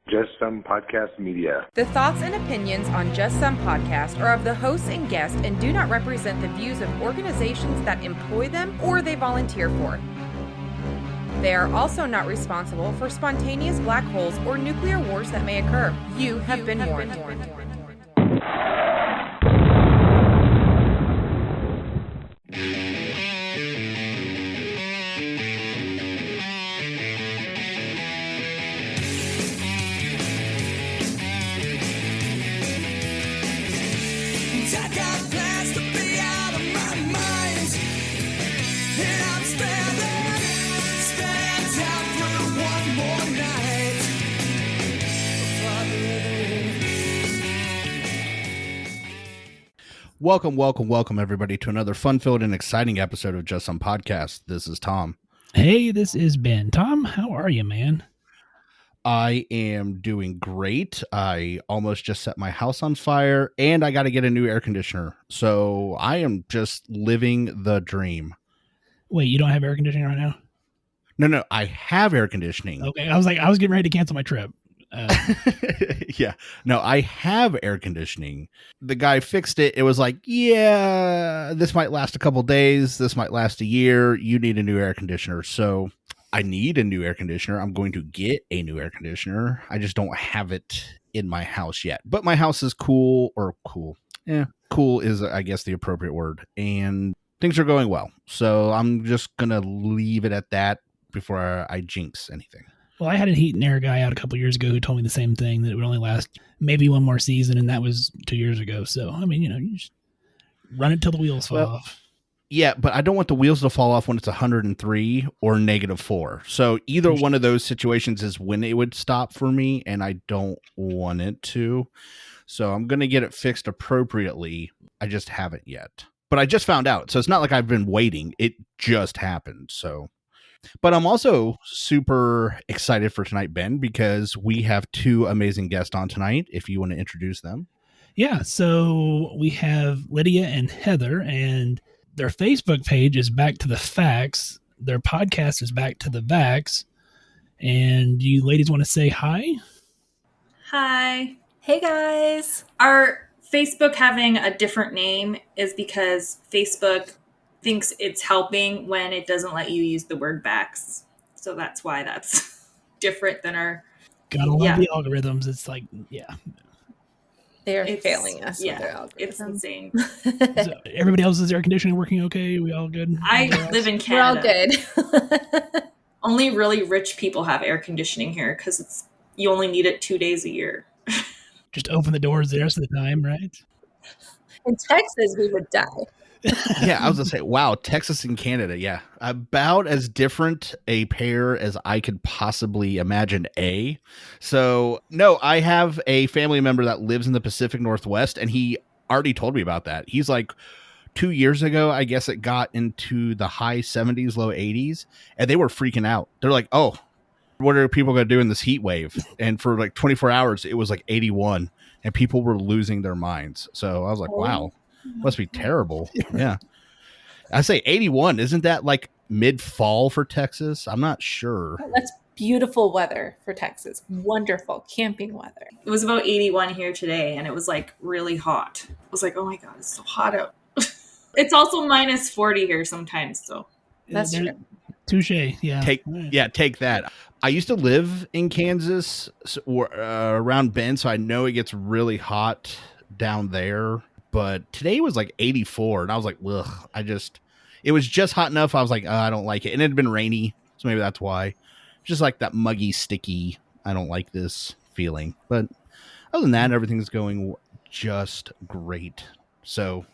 Just Some Podcast Media. The thoughts and opinions on Just Some Podcast are of the hosts and guests and do not represent the views of organizations that employ them or they volunteer for. They are also not responsible for spontaneous black holes or nuclear wars that may occur. You have been warned. Welcome, everybody, to another fun-filled and exciting episode of Just Some Podcast. This is Tom. Hey, this is Ben. Tom, how are you, man? I am doing great. I almost just set my house on fire, and I got to get a new air conditioner. So I am just living the dream. Wait, you don't have air conditioning right now? No, I have air conditioning. Okay, I was getting ready to cancel my trip. Yeah, no, I have air conditioning. The guy fixed it. It was like, yeah, this might last a couple days. This might last a year. You need a new air conditioner. So I need a new air conditioner. I'm going to get a new air conditioner. I just don't have it in my house yet. But my house is cool. Yeah, cool is, I guess, the appropriate word. And things are going well. So I'm just going to leave it at that before I jinx anything. Well, I had a heat and air guy out a couple years ago who told me the same thing, that it would only last maybe one more season, and that was 2 years ago. So, I mean, you just run it till the wheels fall off. Yeah, but I don't want the wheels to fall off when it's 103 or -4. So either one of those situations is when it would stop for me, and I don't want it to. So I'm going to get it fixed appropriately. I just haven't yet. But I just found out. So it's not like I've been waiting. It just happened. So... But I'm also super excited for tonight, Ben, because we have two amazing guests on tonight, if you want to introduce them. Yeah, so we have Lydia and Heather, and their Facebook page is Back to the Facts. Their podcast is Back to the Vax. And you ladies want to say hi? Hi. Hey, guys. Our Facebook having a different name is because Facebook thinks it's helping when it doesn't let you use the word vax. So that's why that's different than our... Gotta love the algorithms. It's like, yeah. They're failing us with their algorithms. It's insane. So everybody else's air conditioning working okay? We all good? I live in Canada. We're all good. Only really rich people have air conditioning here because you only need it 2 days a year. Just open the doors the rest of the time, right? In Texas, we would die. Yeah, I was going to say, wow, Texas and Canada, yeah. About as different a pair as I could possibly imagine, So, no, I have a family member that lives in the Pacific Northwest, and he already told me about that. He's like, 2 years ago, I guess it got into the high 70s, low 80s, and they were freaking out. They're like, oh, what are people going to do in this heat wave? And for like 24 hours, it was like 81, and people were losing their minds. So I was like, wow. Must be terrible. Yeah. I say 81. Isn't that like mid-fall for Texas? I'm not sure. That's beautiful weather for Texas. Wonderful camping weather. It was about 81 here today, and it was like really hot. I was like, oh my God, it's so hot out. It's also -40 here sometimes. So that's true. Touche. Yeah. Take that. I used to live in Kansas around Bend, so I know it gets really hot down there. But today was like 84, and I was like, ugh, it was just hot enough. I was like, I don't like it. And it had been rainy, so maybe that's why. Just like that muggy, sticky, I don't like this feeling. But other than that, everything's going just great. So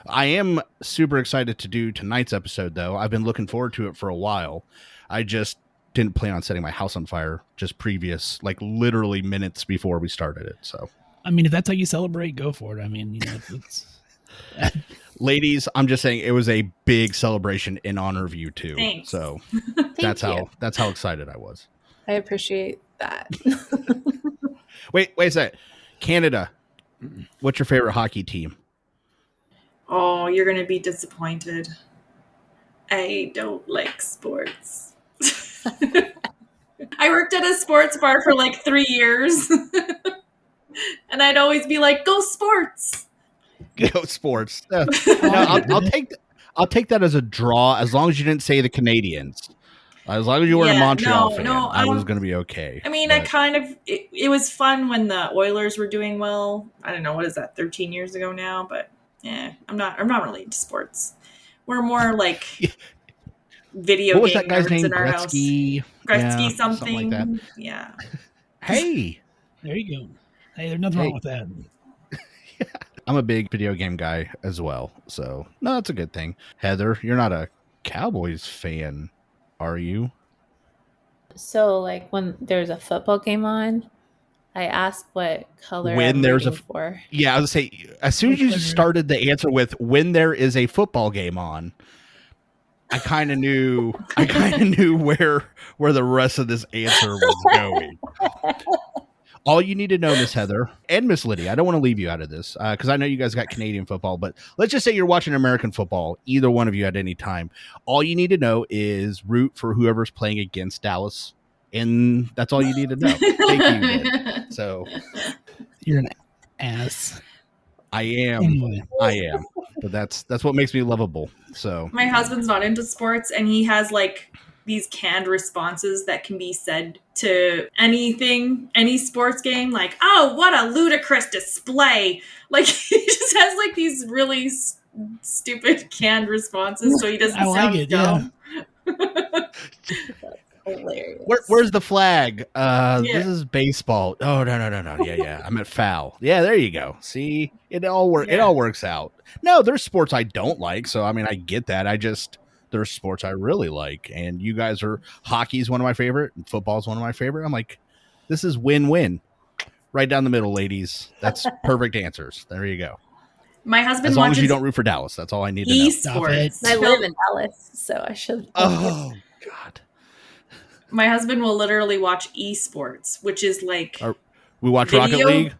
I am super excited to do tonight's episode, though. I've been looking forward to it for a while. I just didn't plan on setting my house on fire just like literally minutes before we started it, so... I mean, if that's how you celebrate, go for it. I mean, it's ladies, I'm just saying it was a big celebration in honor of you too. Thanks. So that's how excited I was. I appreciate that. Wait a second. Canada. What's your favorite hockey team? Oh, you're going to be disappointed. I don't like sports. I worked at a sports bar for like 3 years. And I'd always be like, go sports. Go sports. No, I'll take that as a draw as long as you didn't say the Canadians. As long as you weren't a Montreal fan, I was going to be okay. I mean, it was fun when the Oilers were doing well. I don't know, what is that, 13 years ago now? But yeah, I'm not really into sports. We're more like video what was game that guy's nerds name? in our Gretzky? house. Gretzky, Yeah, something like that. Yeah. Hey, there you go. Hey, there's nothing wrong with that. I'm a big video game guy as well, so no, that's a good thing. Heather, you're not a Cowboys fan, are you? So, like, when there's a football game on, I ask what color When I'm there's rooting for. Yeah, I was gonna say, as soon as you started the answer with when there is a football game on, I kind of knew where the rest of this answer was going. All you need to know, Miss Heather and Miss Lydia, I don't want to leave you out of this because I know you guys got Canadian football, but let's just say you're watching American football, either one of you at any time. All you need to know is root for whoever's playing against Dallas, and that's all you need to know. Thank you, Ben. So you're an ass. I am. Anyway. I am. But that's what makes me lovable. So my husband's not into sports, and he has like these canned responses that can be said to anything, any sports game, like, oh, what a ludicrous display. Like, he just has like these really stupid canned responses, so he doesn't sound dumb. Yeah. Hilarious. Where's the flag? This is baseball. Oh, no. Yeah. I'm at foul. Yeah, there you go. See, it all works out. No, there's sports I don't like, so I mean, I get that. There's sports I really like, and you guys hockey's one of my favorite, and football's one of my favorite. I'm like, this is win-win, right down the middle, ladies. That's perfect answers. There you go. My husband, as long as you don't root for Dallas, that's all I need to know. Esports. I live in Dallas, so I should. Oh God. My husband will literally watch esports, which is like we watch Rocket League.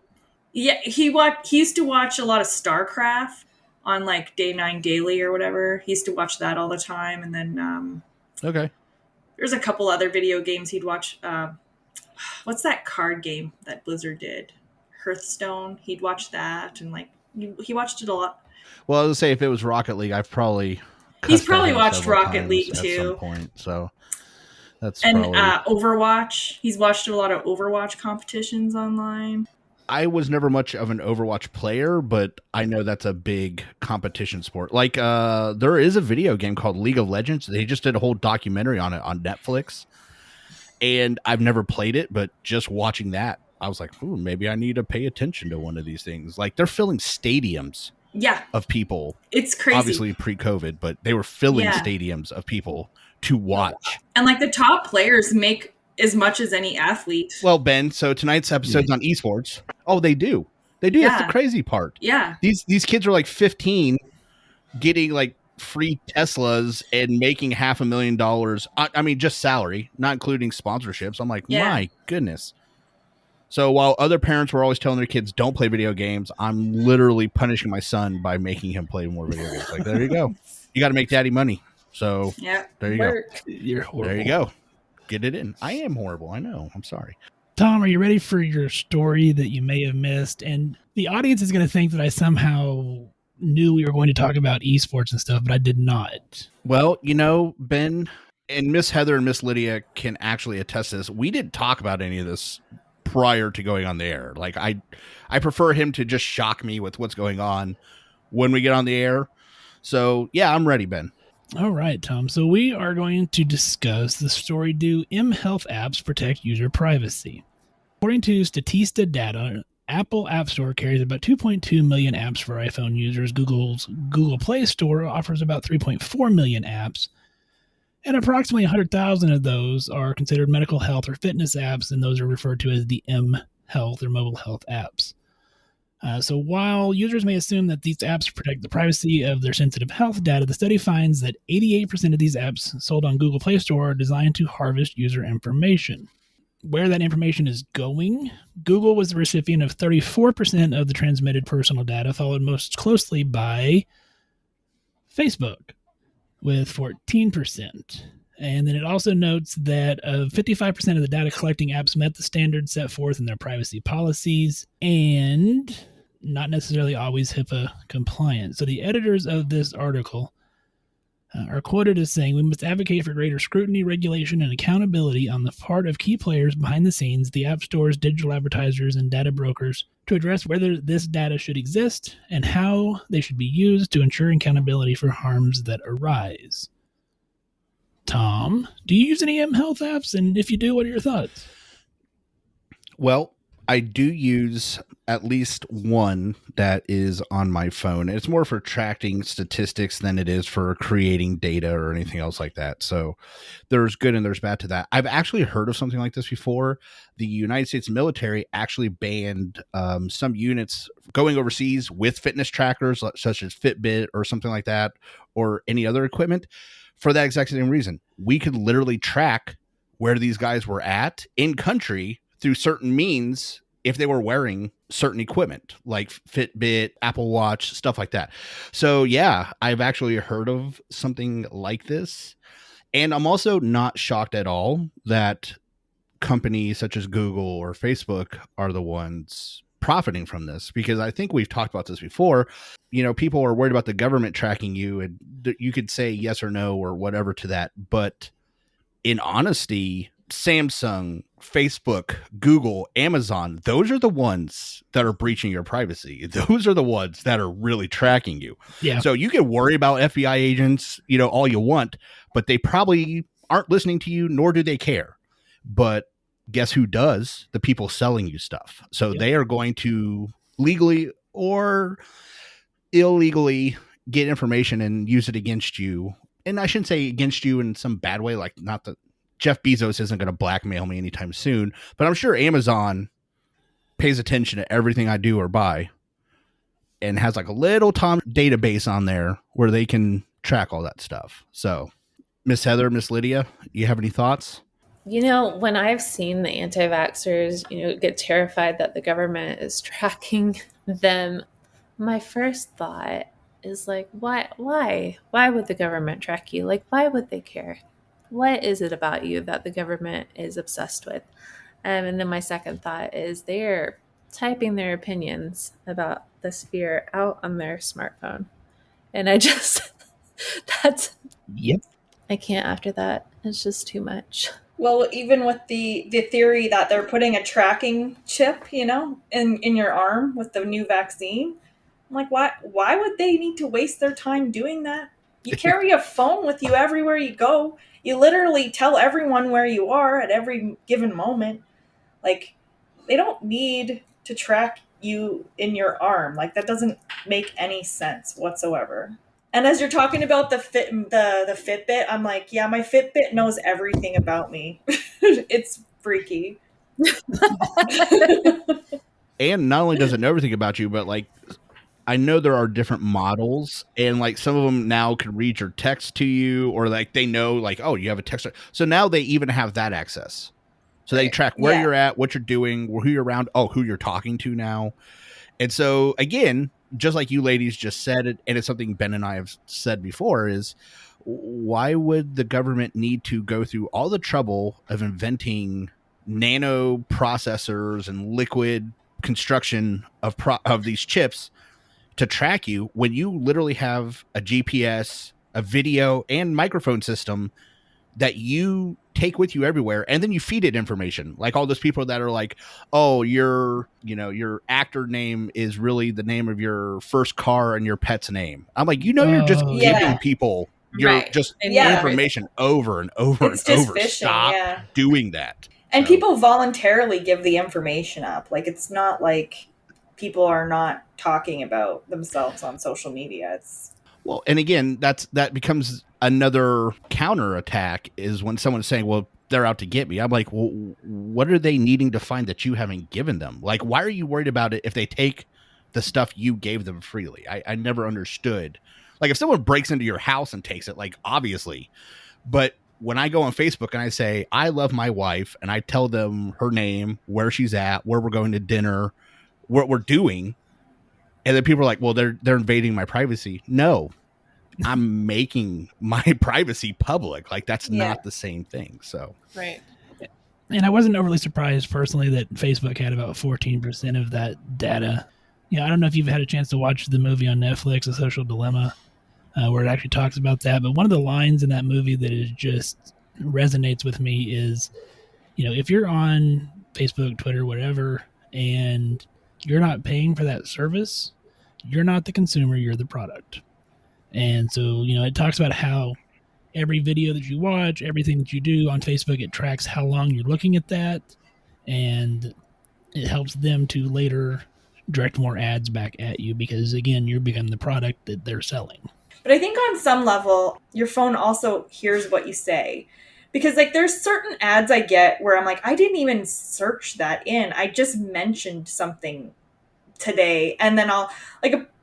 Yeah, he used to watch a lot of StarCraft on like Day 9 Daily or whatever. He used to watch that all the time, and then okay, there's a couple other video games he'd watch. What's that card game that Blizzard did? Hearthstone. He'd watch that, and like he watched it a lot. Well, I was gonna say if it was Rocket League, He's probably watched Rocket League too. At some point, so. And Overwatch. He's watched a lot of Overwatch competitions online. I was never much of an Overwatch player, but I know that's a big competition sport. Like, there is a video game called League of Legends. They just did a whole documentary on it on Netflix. And I've never played it, but just watching that, I was like, ooh, maybe I need to pay attention to one of these things. Like, they're filling stadiums of people. It's crazy. Obviously pre-COVID, but they were filling stadiums of people to watch. And like the top players make as much as any athlete. Well, Ben, so tonight's episode's on esports. Oh, they do. That's the crazy part. Yeah. These kids are like 15 getting like free Teslas and making $500,000. I mean, just salary, not including sponsorships. I'm like, my goodness. So while other parents were always telling their kids, don't play video games, I'm literally punishing my son by making him play more video games. Like, there you go. You got to make daddy money. So there you go. You're horrible. There you go. Get it in. I am horrible. I know. I'm sorry. Tom, are you ready for your story that you may have missed? And the audience is going to think that I somehow knew we were going to talk about esports and stuff, but I did not. Well, Ben and Miss Heather and Miss Lydia can actually attest to this. We didn't talk about any of this prior to going on the air. Like, I prefer him to just shock me with what's going on when we get on the air. So, yeah, I'm ready, Ben. All right, Tom. So we are going to discuss the story, do mHealth apps protect user privacy? According to Statista data, Apple App Store carries about 2.2 million apps for iPhone users. Google's Google Play Store offers about 3.4 million apps. And approximately 100,000 of those are considered medical health or fitness apps, and those are referred to as the mHealth or mobile health apps. So while users may assume that these apps protect the privacy of their sensitive health data, the study finds that 88% of these apps sold on Google Play Store are designed to harvest user information. Where that information is going, Google was the recipient of 34% of the transmitted personal data, followed most closely by Facebook with 14%. And then it also notes that 55% of the data collecting apps met the standards set forth in their privacy policies and not necessarily always HIPAA compliant. So the editors of this article are quoted as saying, "We must advocate for greater scrutiny, regulation, and accountability on the part of key players behind the scenes, the app stores, digital advertisers, and data brokers, to address whether this data should exist and how they should be used to ensure accountability for harms that arise." Tom, do you use any mHealth apps? And if you do, what are your thoughts? Well, I do use at least one that is on my phone. It's more for tracking statistics than it is for creating data or anything else like that. So there's good and there's bad to that. I've actually heard of something like this before. The United States military actually banned some units going overseas with fitness trackers, such as Fitbit or something like that, or any other equipment, for that exact same reason. We could literally track where these guys were at in country through certain means if they were wearing certain equipment like Fitbit, Apple Watch, stuff like that. So yeah, I've actually heard of something like this. And I'm also not shocked at all that companies such as Google or Facebook are the ones profiting from this, because I think we've talked about this before. You know, people are worried about the government tracking you, and you could say yes or no or whatever to that. But in honesty, Samsung, Facebook, Google, Amazon, those are the ones that are breaching your privacy. Those are the ones that are really tracking you. Yeah. So you can worry about FBI agents, all you want, but they probably aren't listening to you, nor do they care. But guess who does? The people selling you stuff. So they are going to legally or illegally get information and use it against you. And I shouldn't say against you in some bad way, like not that Jeff Bezos isn't going to blackmail me anytime soon, but I'm sure Amazon pays attention to everything I do or buy and has like a little Tom database on there where they can track all that stuff. So Miss Heather, Miss Lydia, you have any thoughts? When I've seen the anti-vaxxers, get terrified that the government is tracking them, my first thought is like, why would the government track you? Like, why would they care? What is it about you that the government is obsessed with? And then my second thought is they're typing their opinions about this fear out on their smartphone. And I just, Yep. I can't after that. It's just too much. Well, even with the theory that they're putting a tracking chip, in your arm with the new vaccine, I'm like, why would they need to waste their time doing that? You carry a phone with you everywhere you go. You literally tell everyone where you are at every given moment. Like, they don't need to track you in your arm. Like, that doesn't make any sense whatsoever. And as you're talking about the Fitbit, I'm like, yeah, my Fitbit knows everything about me. It's freaky. And not only does it know everything about you, but like, I know there are different models, and like some of them now can read your text to you, or like they know like, oh, you have a text. So now they even have that access. So they track where you're at, what you're doing, who you're around, who you're talking to now. And so again, just like you ladies just said it, and it's something Ben and I have said before, is why would the government need to go through all the trouble of inventing nano processors and liquid construction of these chips to track you when you literally have a GPS, a video, and microphone system that you take with you everywhere, and then you feed it information? Like all those people that are like, oh, your actor name is really the name of your first car and your pet's name. I'm like, you're just giving people just information over and over and over. Phishing, Stop doing that. And people voluntarily give the information up. Like, it's not like people are not talking about themselves on social media. Well, and again, that becomes another counterattack, is when someone's saying, well, they're out to get me. I'm like, well, what are they needing to find that you haven't given them? Like, why are you worried about it if they take the stuff you gave them freely? I never understood. Like, if someone breaks into your house and takes it, like, obviously. But when I go on Facebook and I say, I love my wife, and I tell them her name, where she's at, where we're going to dinner, what we're doing, and then people are like, well, they're invading my privacy. No, I'm making my privacy public. Like that's not the same thing. So Right. And I wasn't overly surprised personally that Facebook had about 14% of that data. I don't know if you've had a chance to watch the movie on Netflix, A Social Dilemma, where it actually talks about that. But one of the lines in that movie that is just resonates with me is, if you're on Facebook, Twitter, whatever, and you're not paying for that service, you're not the consumer, you're the product. And so, it talks about how every video that you watch, everything that you do on Facebook, it tracks how long you're looking at that, and it helps them to later direct more ads back at you because, again, you're becoming the product that they're selling. But I think on some level, your phone also hears what you say. Because, there's certain ads I get where I'm like, I didn't even search that in. I just mentioned something today. And then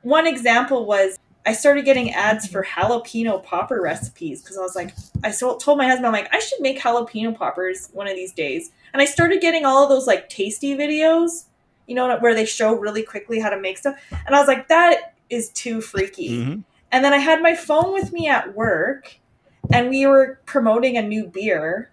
one example was I started getting ads for jalapeno popper recipes because I was like, I told my husband, I'm like, I should make jalapeno poppers one of these days. And I started getting all of those tasty videos, where they show really quickly how to make stuff. And I was like, that is too freaky. Mm-hmm. And then I had my phone with me at work and we were promoting a new beer.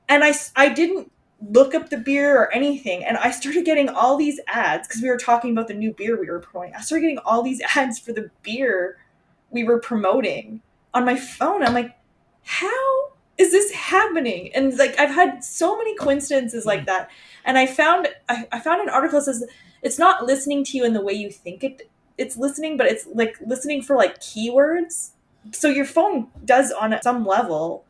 And I didn't look up the beer or anything. And I started getting all these ads because we were talking about the new beer we were promoting. I started getting all these ads for the beer we were promoting on my phone. I'm like, how is this happening? And I've had so many coincidences like that. And I found an article that says it's not listening to you in the way you think it's listening, but it's listening for keywords. So your phone does on some level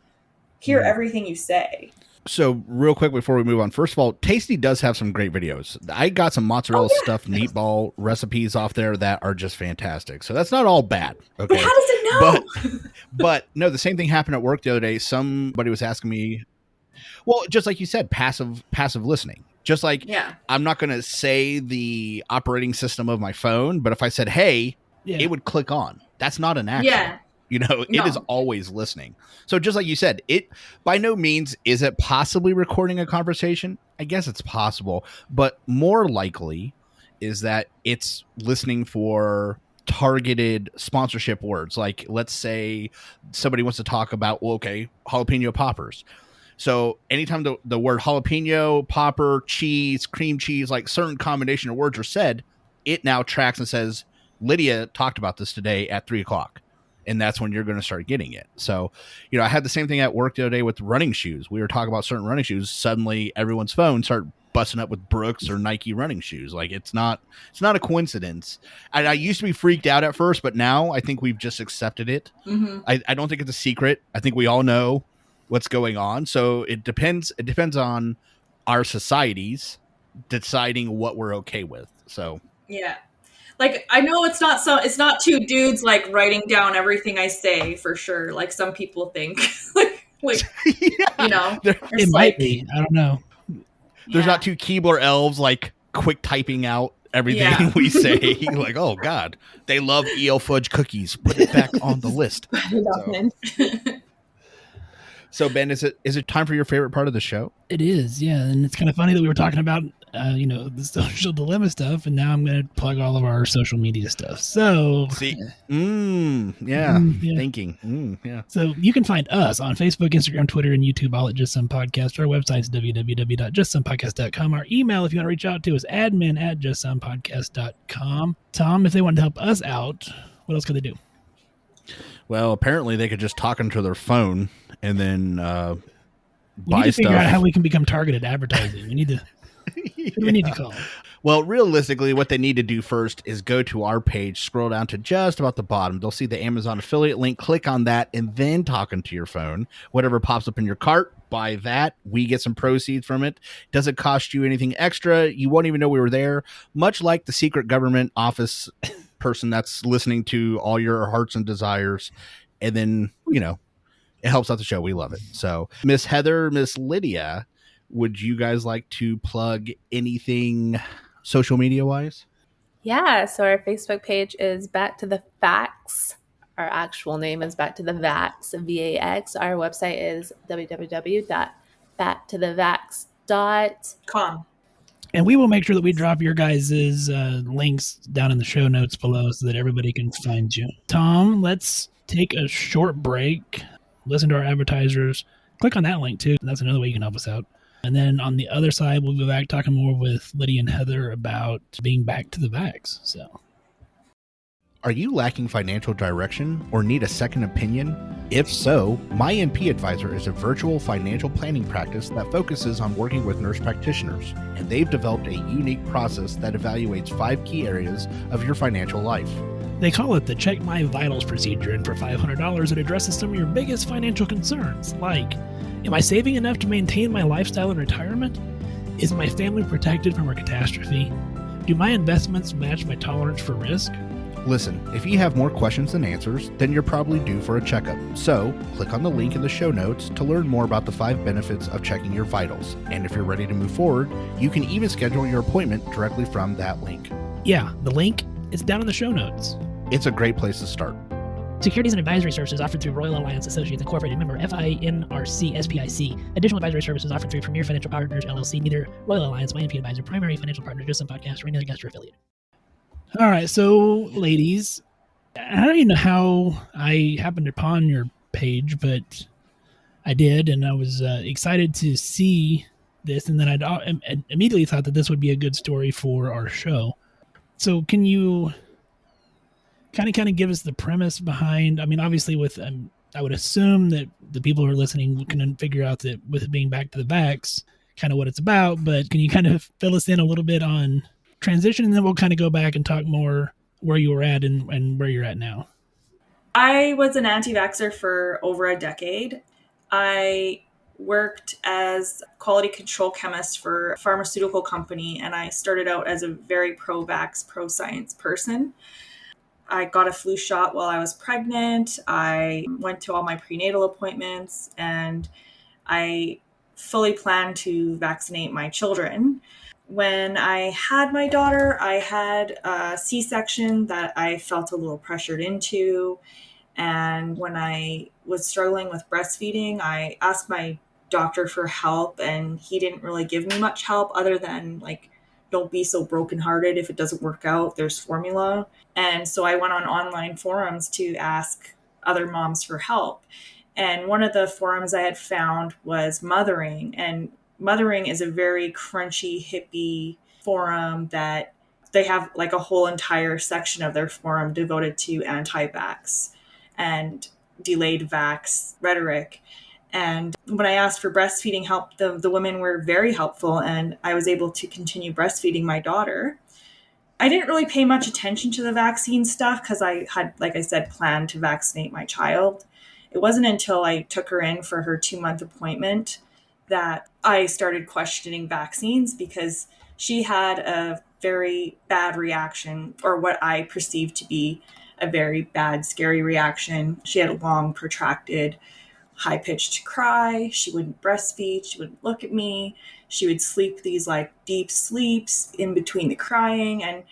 hear everything you say. So real quick before we move on, first of all, Tasty does have some great videos. I got some mozzarella stuffed meatball recipes off there that are just fantastic. So that's not all bad. Okay. But how does it know? But no, the same thing happened at work the other day. Somebody was asking me, well, just like you said, passive listening. Just like I'm not going to say the operating system of my phone, but if I said, hey, it would click on. That's not an action. Yeah. It is always listening. So just like you said, it by no means is it possibly recording a conversation. I guess it's possible, but more likely is that it's listening for targeted sponsorship words. Like let's say somebody wants to talk about, jalapeno poppers. So anytime the word jalapeno, popper, cheese, cream cheese, certain combination of words are said, it now tracks and says, Lydia talked about this today at 3:00. And that's when you're going to start getting it. So, I had the same thing at work the other day with running shoes. We were talking about certain running shoes. Suddenly everyone's phone started busting up with Brooks or Nike running shoes. It's not a coincidence. And I used to be freaked out at first, but now I think we've just accepted it. Mm-hmm. I don't think it's a secret. I think we all know what's going on. So it depends on our societies deciding what we're okay with. So, yeah. I know it's not two dudes writing down everything I say for sure. Some people think it might be. I don't know. There's not two Keebler elves quick typing out everything we say. Oh God, they love EL fudge cookies. Put it back on the list. So Ben, is it time for your favorite part of the show? It is, yeah. And it's kind of funny that we were talking about, the social dilemma stuff, and now I'm going to plug all of our social media stuff. So, thinking. So you can find us on Facebook, Instagram, Twitter, and YouTube, all at Just Some Podcast. Our website is www.justsomepodcast.com. Our email, if you want to reach out to, is admin@justsomepodcast.com. Tom, if they wanted to help us out, what else could they do? Well, apparently they could just talk into their phone and then we buy need to stuff. figure out how we can become targeted advertising. We need to. Who do we need to call? Well, realistically, what they need to do first is go to our page, scroll down to just about the bottom. They'll see the Amazon affiliate link. Click on that, and then talk into your phone. Whatever pops up in your cart, buy that. We get some proceeds from it. Doesn't cost you anything extra. You won't even know we were there. Much like the secret government office person that's listening to all your hearts and desires, and then it helps out the show. We love it. So Miss Heather, Miss Lydia, would you guys like to plug anything social media wise? Yeah, so our Facebook page is Back to the Vax. Our actual name is Back to the Vax, VAX. Our website is www.backtothevax.com. And we will make sure that we drop your guys' links down in the show notes below so that everybody can find you. Tom, let's take a short break, listen to our advertisers. Click on that link too. That's another way you can help us out. And then on the other side, we'll be back talking more with Lydia and Heather about being back to the vax. So, are you lacking financial direction or need a second opinion? If so, My NP Advisor is a virtual financial planning practice that focuses on working with nurse practitioners, and they've developed a unique process that evaluates 5 key areas of your financial life. They call it the Check My Vitals procedure, and for $500, it addresses some of your biggest financial concerns, like, am I saving enough to maintain my lifestyle in retirement? Is my family protected from a catastrophe? Do my investments match my tolerance for risk? Listen, if you have more questions than answers, then you're probably due for a checkup. So, click on the link in the show notes to learn more about the 5 benefits of checking your vitals. And if you're ready to move forward, you can even schedule your appointment directly from that link. Yeah, the link is down in the show notes. It's a great place to start. Securities and advisory services offered through Royal Alliance Associates Incorporated, member FINRC SPIC. Additional advisory services offered through Premier Financial Partners LLC. Neither Royal Alliance, My NP Advisor, Primary Financial Partner, Just Some Podcast, or any other guest or affiliate. All right, so ladies, I don't even know how I happened upon your page, but I did, and I was excited to see this, and then I immediately thought that this would be a good story for our show. So can you kind of give us the premise behind, I mean, obviously with, I would assume that the people who are listening can figure out that with it being back to the vax, kind of what it's about, but can you kind of fill us in a little bit on transition, and then we'll kind of go back and talk more where you were at and where you're at now. I was an anti-vaxxer for over a decade. I worked as quality control chemist for a pharmaceutical company, and I started out as a very pro-vax, pro-science person. I got a flu shot while I was pregnant. I went to all my prenatal appointments, and I fully planned to vaccinate my children. When I had my daughter, I had a C-section that I felt a little pressured into. And when I was struggling with breastfeeding, I asked my doctor for help, and he didn't really give me much help other than, like, don't be so brokenhearted. If it doesn't work out, there's formula. And so I went on online forums to ask other moms for help. And one of the forums I had found was Mothering, and Mothering is a very crunchy, hippie forum that they have like a whole entire section of their forum devoted to anti-vax and delayed vax rhetoric. And when I asked for breastfeeding help, the women were very helpful, and I was able to continue breastfeeding my daughter. I didn't really pay much attention to the vaccine stuff because I had, like I said, planned to vaccinate my child. It wasn't until I took her in for her 2-month appointment that I started questioning vaccines, because she had a very bad reaction, or what I perceived to be a very bad, scary reaction. She had a long, protracted, high-pitched cry. She wouldn't breastfeed. She wouldn't look at me. She would sleep these like deep sleeps in between the crying, and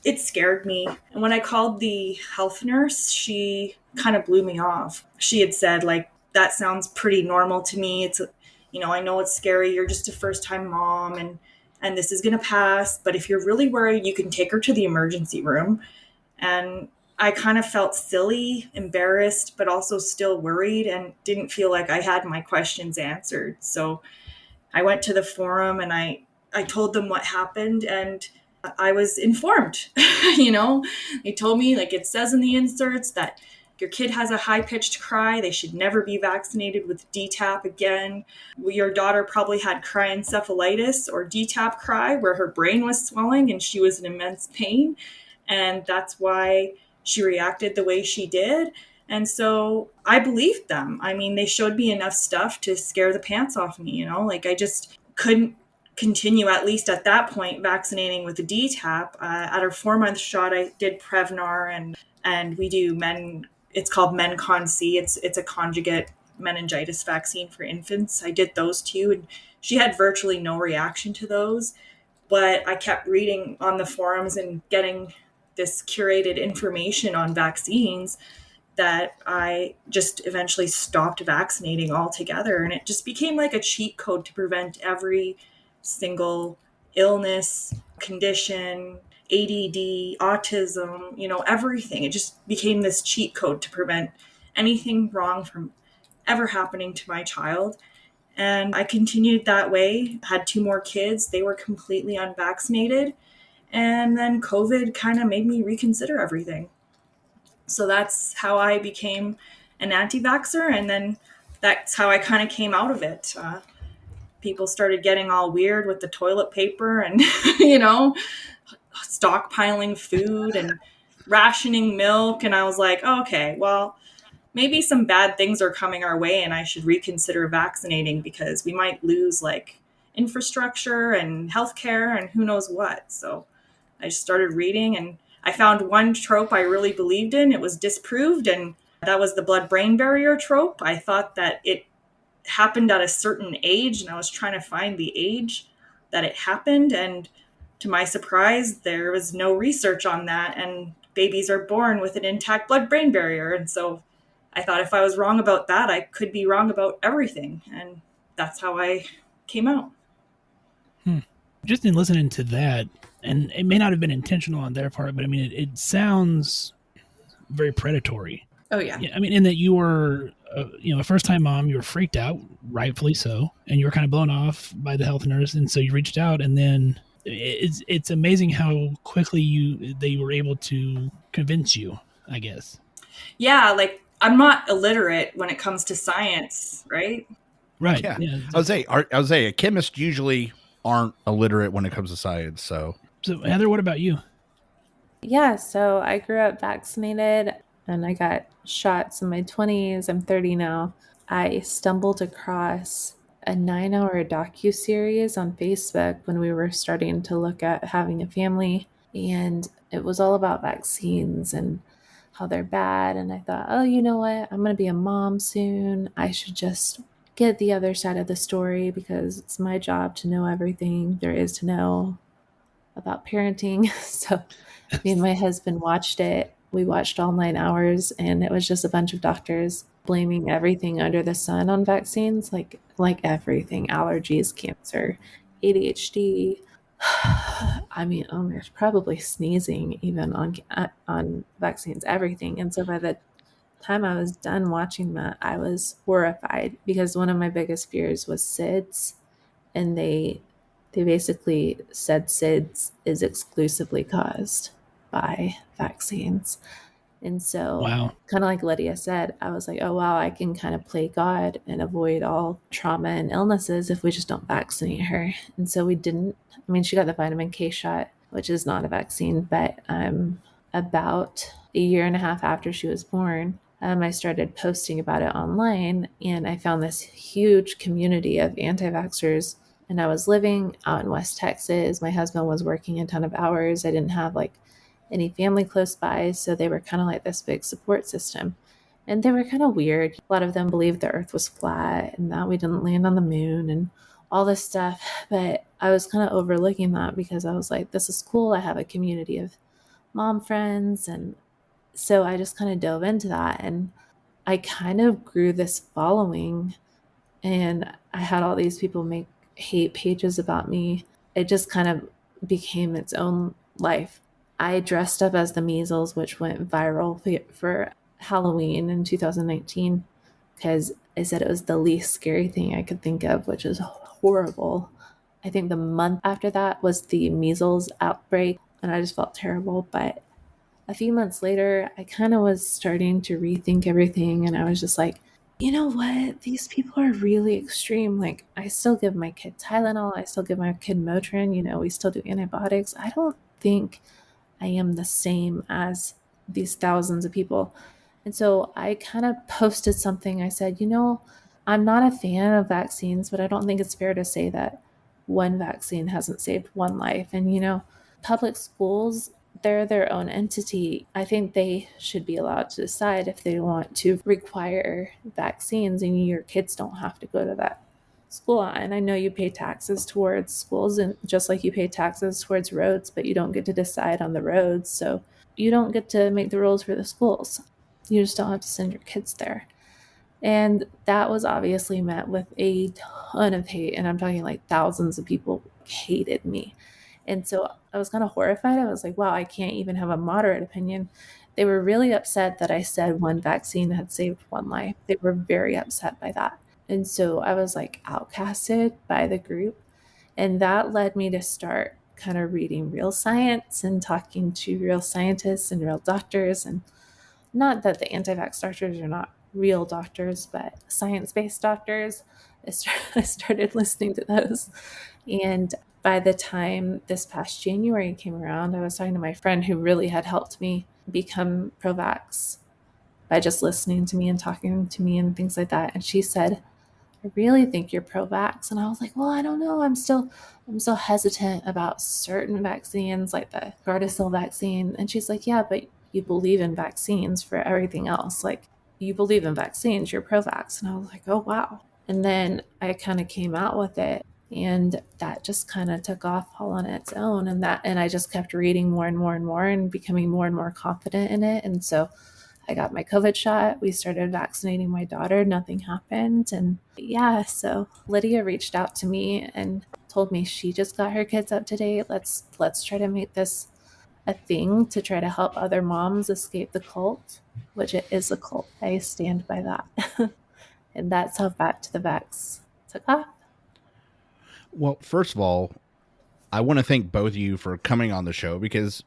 it scared me. And when I called the health nurse, she kind of blew me off. She had said, like, that sounds pretty normal to me. It's, I know it's scary. You're just a first-time mom, and this is going to pass. But if you're really worried, you can take her to the emergency room. And I kind of felt silly, embarrassed, but also still worried, and didn't feel like I had my questions answered. So I went to the forum, and I told them what happened, and I was informed. They told me, like it says in the inserts, that your kid has a high-pitched cry. They should never be vaccinated with DTaP again. Your daughter probably had cryencephalitis or DTaP cry, where her brain was swelling and she was in immense pain. And that's why she reacted the way she did. And so I believed them. I mean, they showed me enough stuff to scare the pants off me, Like, I just couldn't continue, at least at that point, vaccinating with the DTaP. At our 4-month shot, I did Prevnar, and we do it's called MenCon-C. It's a conjugate meningitis vaccine for infants. I did those 2, and she had virtually no reaction to those. But I kept reading on the forums and getting this curated information on vaccines that I just eventually stopped vaccinating altogether. And it just became like a cheat code to prevent every single illness, condition, ADD, autism, everything. It just became this cheat code to prevent anything wrong from ever happening to my child. And I continued that way, had 2 more kids. They were completely unvaccinated. And then COVID kind of made me reconsider everything. So that's how I became an anti-vaxxer. And then that's how I kind of came out of it. People started getting all weird with the toilet paper and, stockpiling food and rationing milk. And I was like, oh, okay, well, maybe some bad things are coming our way and I should reconsider vaccinating because we might lose like infrastructure and healthcare and who knows what. So I just started reading and I found one trope I really believed in. It was disproved, and that was the blood-brain barrier trope. I thought that it happened at a certain age, and I was trying to find the age that it happened. And to my surprise, there was no research on that, and babies are born with an intact blood-brain barrier. And so I thought if I was wrong about that, I could be wrong about everything. And that's how I came out. Just in listening to that, and it may not have been intentional on their part, but I mean, it sounds very predatory. Oh, yeah. I mean, in that you were, a first-time mom, you were freaked out, rightfully so, and you were kind of blown off by the health nurse, and so you reached out, and then it's amazing how quickly they were able to convince you, I guess. Yeah, like I'm not illiterate when it comes to science, right? Right. Yeah. I would say a chemist usually aren't illiterate when it comes to science. So Heather, what about you? Yeah, so I grew up vaccinated and I got shots in my 20s. I'm 30 now. I stumbled across a 9-hour docuseries on Facebook when we were starting to look at having a family, and it was all about vaccines and how they're bad. And I thought, oh, you know what? I'm going to be a mom soon. I should just get the other side of the story because it's my job to know everything there is to know about parenting. So me and my husband watched it. We watched all 9 hours, and it was just a bunch of doctors blaming everything under the sun on vaccines, like everything, allergies, cancer, ADHD. I mean, there's probably sneezing even on vaccines, everything. And so by the time I was done watching that, I was horrified because one of my biggest fears was SIDS, and they basically said SIDS is exclusively caused by vaccines. And so, kind of like Lydia said, I was like, oh, wow, I can kind of play God and avoid all trauma and illnesses if we just don't vaccinate her. And so we didn't. I mean, she got the vitamin K shot, which is not a vaccine, but about a year and a half after she was born, I started posting about it online, and I found this huge community of anti-vaxxers. And I was living out in West Texas. My husband was working a ton of hours. I didn't have any family close by, so they were kind of like this big support system. And they were kind of weird. A lot of them believed the earth was flat and that we didn't land on the moon and all this stuff. But I was kind of overlooking that because I was like, this is cool. I have a community of mom friends. And so I just kind of dove into that. And I kind of grew this following. And I had all these people make hate pages about me. It just kind of became its own life. I dressed up as the measles, which went viral for Halloween in 2019 because I said it was the least scary thing I could think of, which is horrible. I think the month after that was the measles outbreak, and I just felt terrible. But a few months later, I kind of was starting to rethink everything, and I was just like, you know what? These people are really extreme. Like, I still give my kid Tylenol. I still give my kid Motrin. We still do antibiotics. I don't think I am the same as these thousands of people. And so I kind of posted something. I said, I'm not a fan of vaccines, but I don't think it's fair to say that one vaccine hasn't saved one life. And, public schools, they're their own entity. I think they should be allowed to decide if they want to require vaccines, and your kids don't have to go to that school. And I know you pay taxes towards schools, and just like you pay taxes towards roads, but you don't get to decide on the roads. So you don't get to make the rules for the schools. You just don't have to send your kids there. And that was obviously met with a ton of hate. And I'm talking like thousands of people hated me. And so I was kind of horrified. I was like, wow, I can't even have a moderate opinion. They were really upset that I said one vaccine had saved one life. They were very upset by that. And so I was like outcasted by the group. And that led me to start kind of reading real science and talking to real scientists and real doctors. And not that the anti-vax doctors are not real doctors, but science-based doctors. I started listening to those. And by the time this past January came around, I was talking to my friend who really had helped me become pro-vax by just listening to me and talking to me and things like that. And she said, I really think you're pro-vax. And I was like, well, I don't know. I'm still hesitant about certain vaccines like the Gardasil vaccine. And she's like, yeah, but you believe in vaccines for everything else. Like, you believe in vaccines, you're pro-vax. And I was like, oh, wow. And then I kind of came out with it, and that just kind of took off all on its own. And I just kept reading more and more and more and becoming more and more confident in it. And so I got my COVID shot. We started vaccinating my daughter. Nothing happened. And yeah, so Lydia reached out to me and told me she just got her kids up to date. Let's try to make this a thing to try to help other moms escape the cult, which it is a cult. I stand by that. And that's how Back to the Vax took off. Well, first of all, I want to thank both of you for coming on the show, because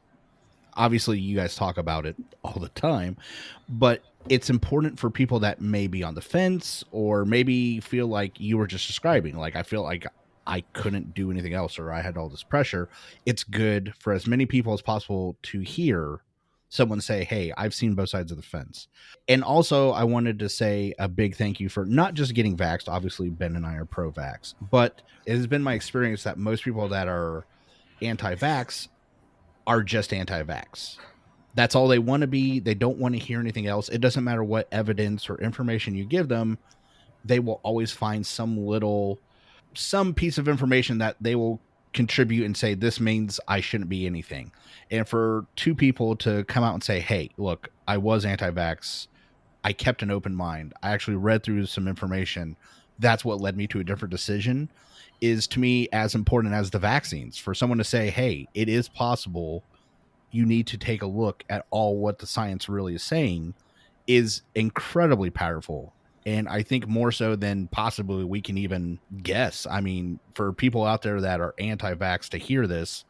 obviously you guys talk about it all the time, but it's important for people that may be on the fence or maybe feel like you were just describing, like, I feel like I couldn't do anything else or I had all this pressure. It's good for as many people as possible to hear someone say, hey, I've seen both sides of the fence. And also, I wanted to say a big thank you for not just getting vaxxed. Obviously, Ben and I are pro-vax, but it has been my experience that most people that are anti-vax are just anti-vax. That's all they want to be. They don't want to hear anything else. It doesn't matter what evidence or information you give them. They will always find some piece of information that they will contribute and say, this means I shouldn't be anything. And for two people to come out and say, hey, look, I was anti-vax. I kept an open mind. I actually read through some information. That's what led me to a different decision, is to me as important as the vaccines. For someone to say, hey, it is possible, you need to take a look at all what the science really is saying, is incredibly powerful. And I think more so than possibly we can even guess. I mean, for people out there that are anti-vax to hear this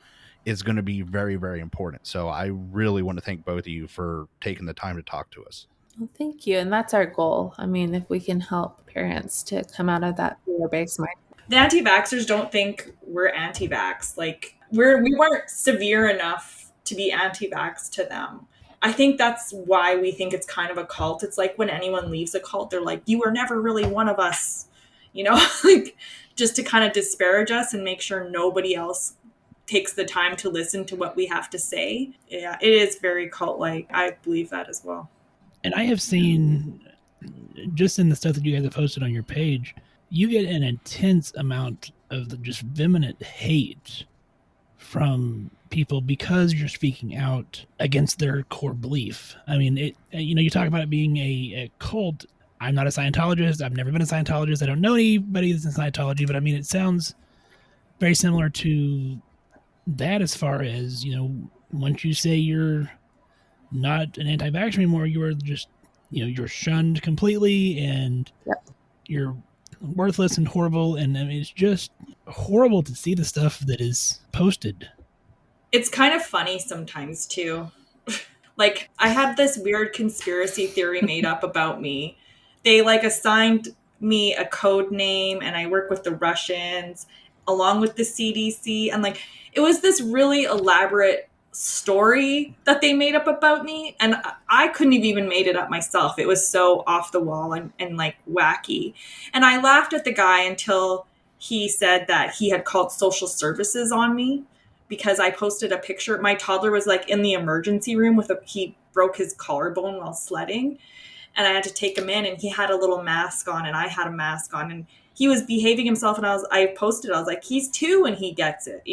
is going to be very, very important. So I really want to thank both of you for taking the time to talk to us. Well, thank you. And that's our goal. I mean, if we can help parents to come out of that fear-based mind. The anti-vaxxers don't think we're anti-vax. Like, we weren't severe enough to be anti-vax to them. I think that's why we think it's kind of a cult. It's like when anyone leaves a cult, they're like, you were never really one of us, like, just to kind of disparage us and make sure nobody else takes the time to listen to what we have to say. Yeah, it is very cult-like. I believe that as well. And I have seen, just in the stuff that you guys have posted on your page, you get an intense amount of just vehement hate from people because you're speaking out against their core belief. I mean, you talk about it being a cult. I'm not a Scientologist. I've never been a Scientologist. I don't know anybody that's in Scientology, but I mean, it sounds very similar to that as far as, once you say you're not an anti-vaxxer anymore, you're just, you're shunned completely, and you're worthless and horrible. And I mean, it's just horrible to see the stuff that is posted. It's kind of funny sometimes too. Like, I had this weird conspiracy theory made up about me. They assigned me a code name, and I work with the Russians along with the CDC. And it was this really elaborate story that they made up about me, and I couldn't have even made it up myself. It was so off the wall and wacky. And I laughed at the guy until he said that he had called social services on me because I posted a picture. My toddler was in the emergency room he broke his collarbone while sledding, and I had to take him in, and he had a little mask on and I had a mask on, and he was behaving himself, and I posted, I was like, he's 2 and he gets it,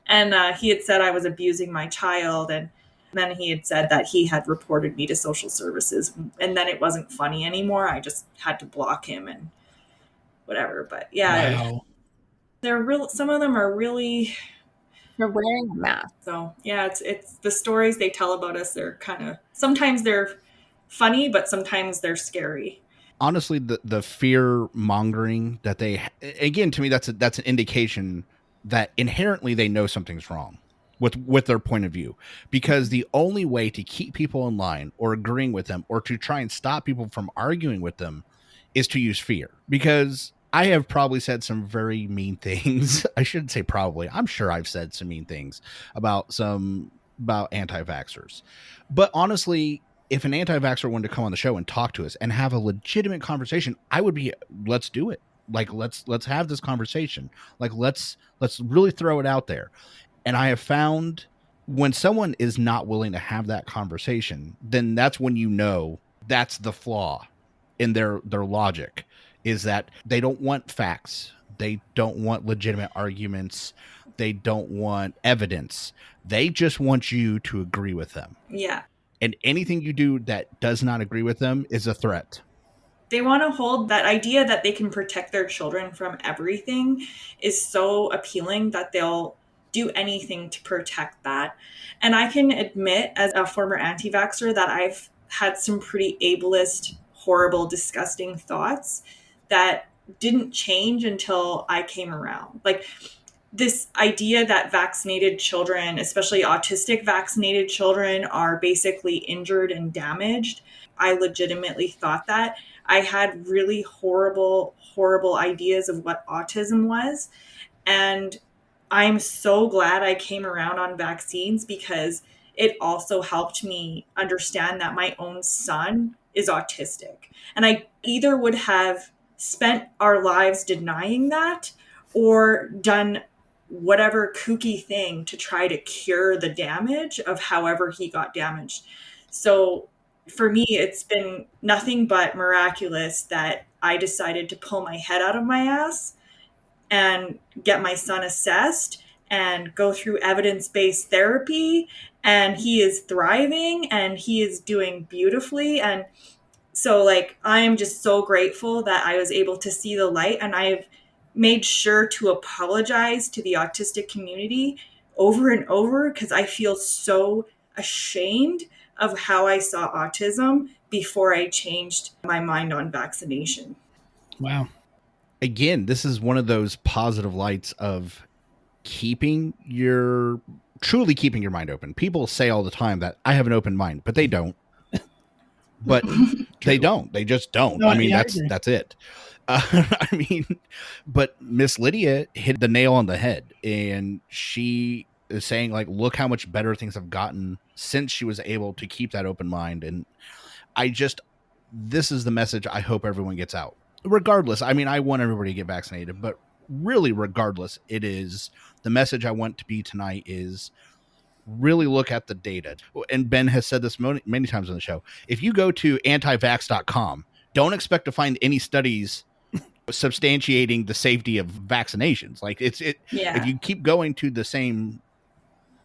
And he had said I was abusing my child, and then he had said that he had reported me to social services, and then it wasn't funny anymore. I just had to block him and whatever. But yeah. Wow. Some of them are really. They're wearing a mask. So yeah, it's the stories they tell about us. They're sometimes they're funny, but sometimes they're scary. Honestly, the fear mongering that again, to me, that's an indication that inherently they know something's wrong with their point of view, because the only way to keep people in line or agreeing with them or to try and stop people from arguing with them is to use fear. Because I have probably said some very mean things. I shouldn't say probably. I'm sure I've said some mean things about anti-vaxxers. But honestly, if an anti-vaxxer wanted to come on the show and talk to us and have a legitimate conversation, I would be, let's do it. Like, let's have this conversation. Like, let's really throw it out there. And I have found when someone is not willing to have that conversation, then that's when you know that's the flaw in their logic, is that they don't want facts. They don't want legitimate arguments. They don't want evidence. They just want you to agree with them. Yeah. And anything you do that does not agree with them is a threat. They want to hold that idea that they can protect their children from everything is so appealing that they'll do anything to protect that. And I can admit, as a former anti-vaxxer, that I've had some pretty ableist, horrible, disgusting thoughts that didn't change until I came around. Like, this idea that vaccinated children, especially autistic vaccinated children, are basically injured and damaged. I legitimately thought that. I had really horrible, horrible ideas of what autism was. And I'm so glad I came around on vaccines, because it also helped me understand that my own son is autistic. And I either would have spent our lives denying that or done whatever kooky thing to try to cure the damage of however he got damaged. So for me, it's been nothing but miraculous that I decided to pull my head out of my ass and get my son assessed and go through evidence-based therapy. And he is thriving and he is doing beautifully. And so, like, I am just so grateful that I was able to see the light, and I've made sure to apologize to the autistic community over and over, because I feel so ashamed of how I saw autism before I changed my mind on vaccination. Wow. Again, this is one of those positive lights of truly keeping your mind open. People say all the time that I have an open mind, but they don't. But they don't. They just don't. No, I mean, yeah, that's it. I mean, but Miss Lydia hit the nail on the head, and she is saying, like, look how much better things have gotten since she was able to keep that open mind. And this is the message I hope everyone gets out. Regardless, I mean, I want everybody to get vaccinated, but really, regardless, it is the message I want to be tonight is really look at the data. And Ben has said this many times on the show. If you go to antivax.com, don't expect to find any studies substantiating the safety of vaccinations. Like, if you keep going to the same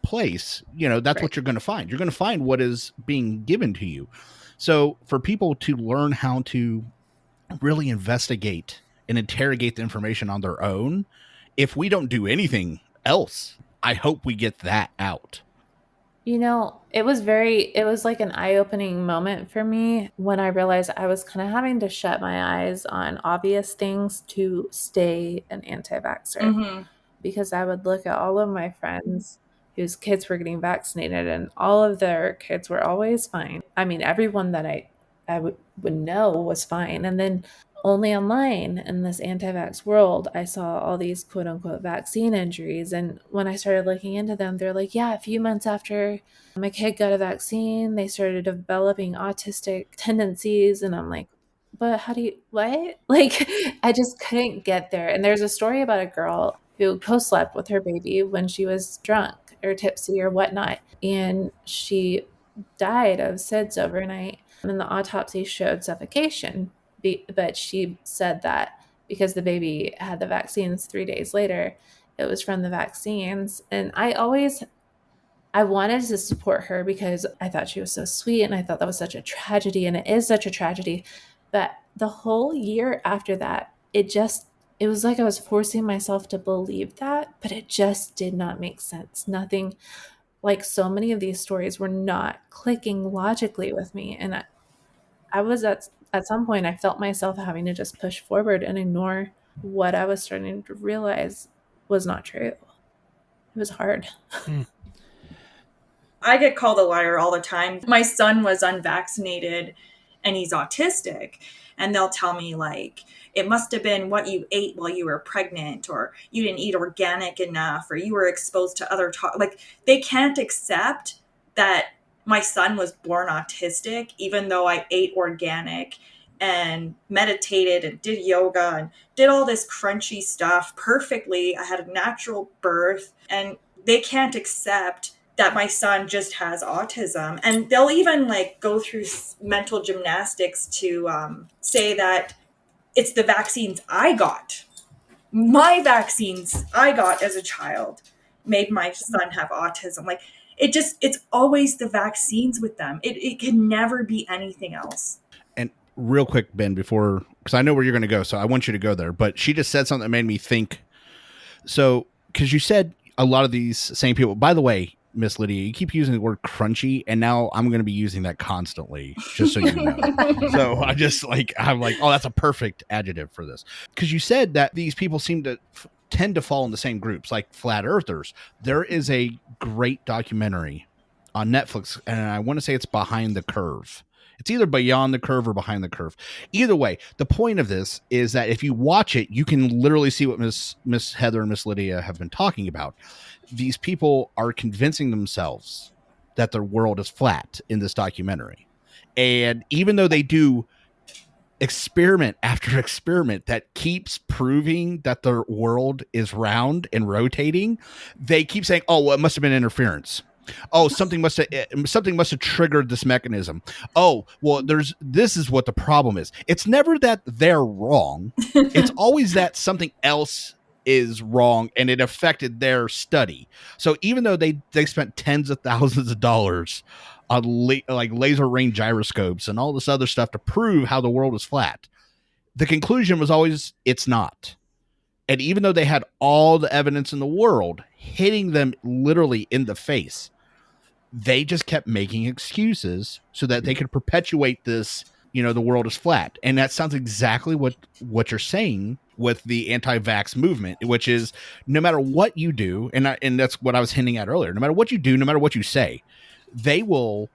place, that's what you're going to find. You're going to find what is being given to you. So for people to learn how to really investigate and interrogate the information on their own, if we don't do anything else, I hope we get that out. It was like an eye-opening moment for me when I realized I was kind of having to shut my eyes on obvious things to stay an anti-vaxxer. Mm-hmm. Because I would look at all of my friends whose kids were getting vaccinated, and all of their kids were always fine. I mean, everyone that I would know was fine. And then only online in this anti-vax world, I saw all these quote unquote vaccine injuries. And when I started looking into them, they're like, yeah, a few months after my kid got a vaccine, they started developing autistic tendencies. And I'm like, but what? Like, I just couldn't get there. And there's a story about a girl who co-slept with her baby when she was drunk or tipsy or whatnot. And she died of SIDS overnight. And the autopsy showed suffocation. But she said that because the baby had the vaccines 3 days later, it was from the vaccines. And I wanted to support her because I thought she was so sweet, and I thought that was such a tragedy, and it is such a tragedy. But the whole year after that, it just it was like I was forcing myself to believe that, but it just did not make sense. Nothing, like so many of these stories were not clicking logically with me. And I was at some point, I felt myself having to just push forward and ignore what I was starting to realize was not true. It was hard. I get called a liar all the time. My son was unvaccinated and he's autistic. And they'll tell me, like, it must have been what you ate while you were pregnant, or you didn't eat organic enough, or you were exposed to other like, they can't accept that my son was born autistic, even though I ate organic and meditated and did yoga and did all this crunchy stuff perfectly. I had a natural birth, and they can't accept that my son just has autism. And they'll even like go through mental gymnastics to say that it's the vaccines I got. My vaccines I got as a child made my son have autism. Like, it's always the vaccines with them. It can never be anything else. And real quick, Ben, before, because I know where you're going to go, so I want you to go there, but she just said something that made me think. So, because you said a lot of these same people, by the way, Miss Lydia, you keep using the word crunchy, and now I'm going to be using that constantly, just so you know. So I'm like, oh, that's a perfect adjective for this. Because you said that these people seem to tend to fall in the same groups, like flat earthers. There is a great documentary on Netflix, and I want to say it's Behind the Curve. It's either Beyond the Curve or Behind the Curve. Either way, the point of this is that if you watch it, you can literally see what Miss Heather and Miss Lydia have been talking about. These people are convincing themselves that their world is flat in this documentary. And even though they do experiment after experiment that keeps proving that their world is round and rotating, they keep saying, oh, well, it must have been interference. Oh, something must have triggered this mechanism. Oh, well, this is what the problem is. It's never that they're wrong. It's always that something else is wrong and it affected their study. So even though they spent tens of thousands of dollars on like laser range gyroscopes and all this other stuff to prove how the world is flat, the conclusion was always it's not. And even though they had all the evidence in the world hitting them literally in the face, they just kept making excuses so that they could perpetuate this, the world is flat. And that sounds exactly what you're saying with the anti-vax movement, which is no matter what you do, and that's what I was hinting at earlier, no matter what you do, no matter what you say, they will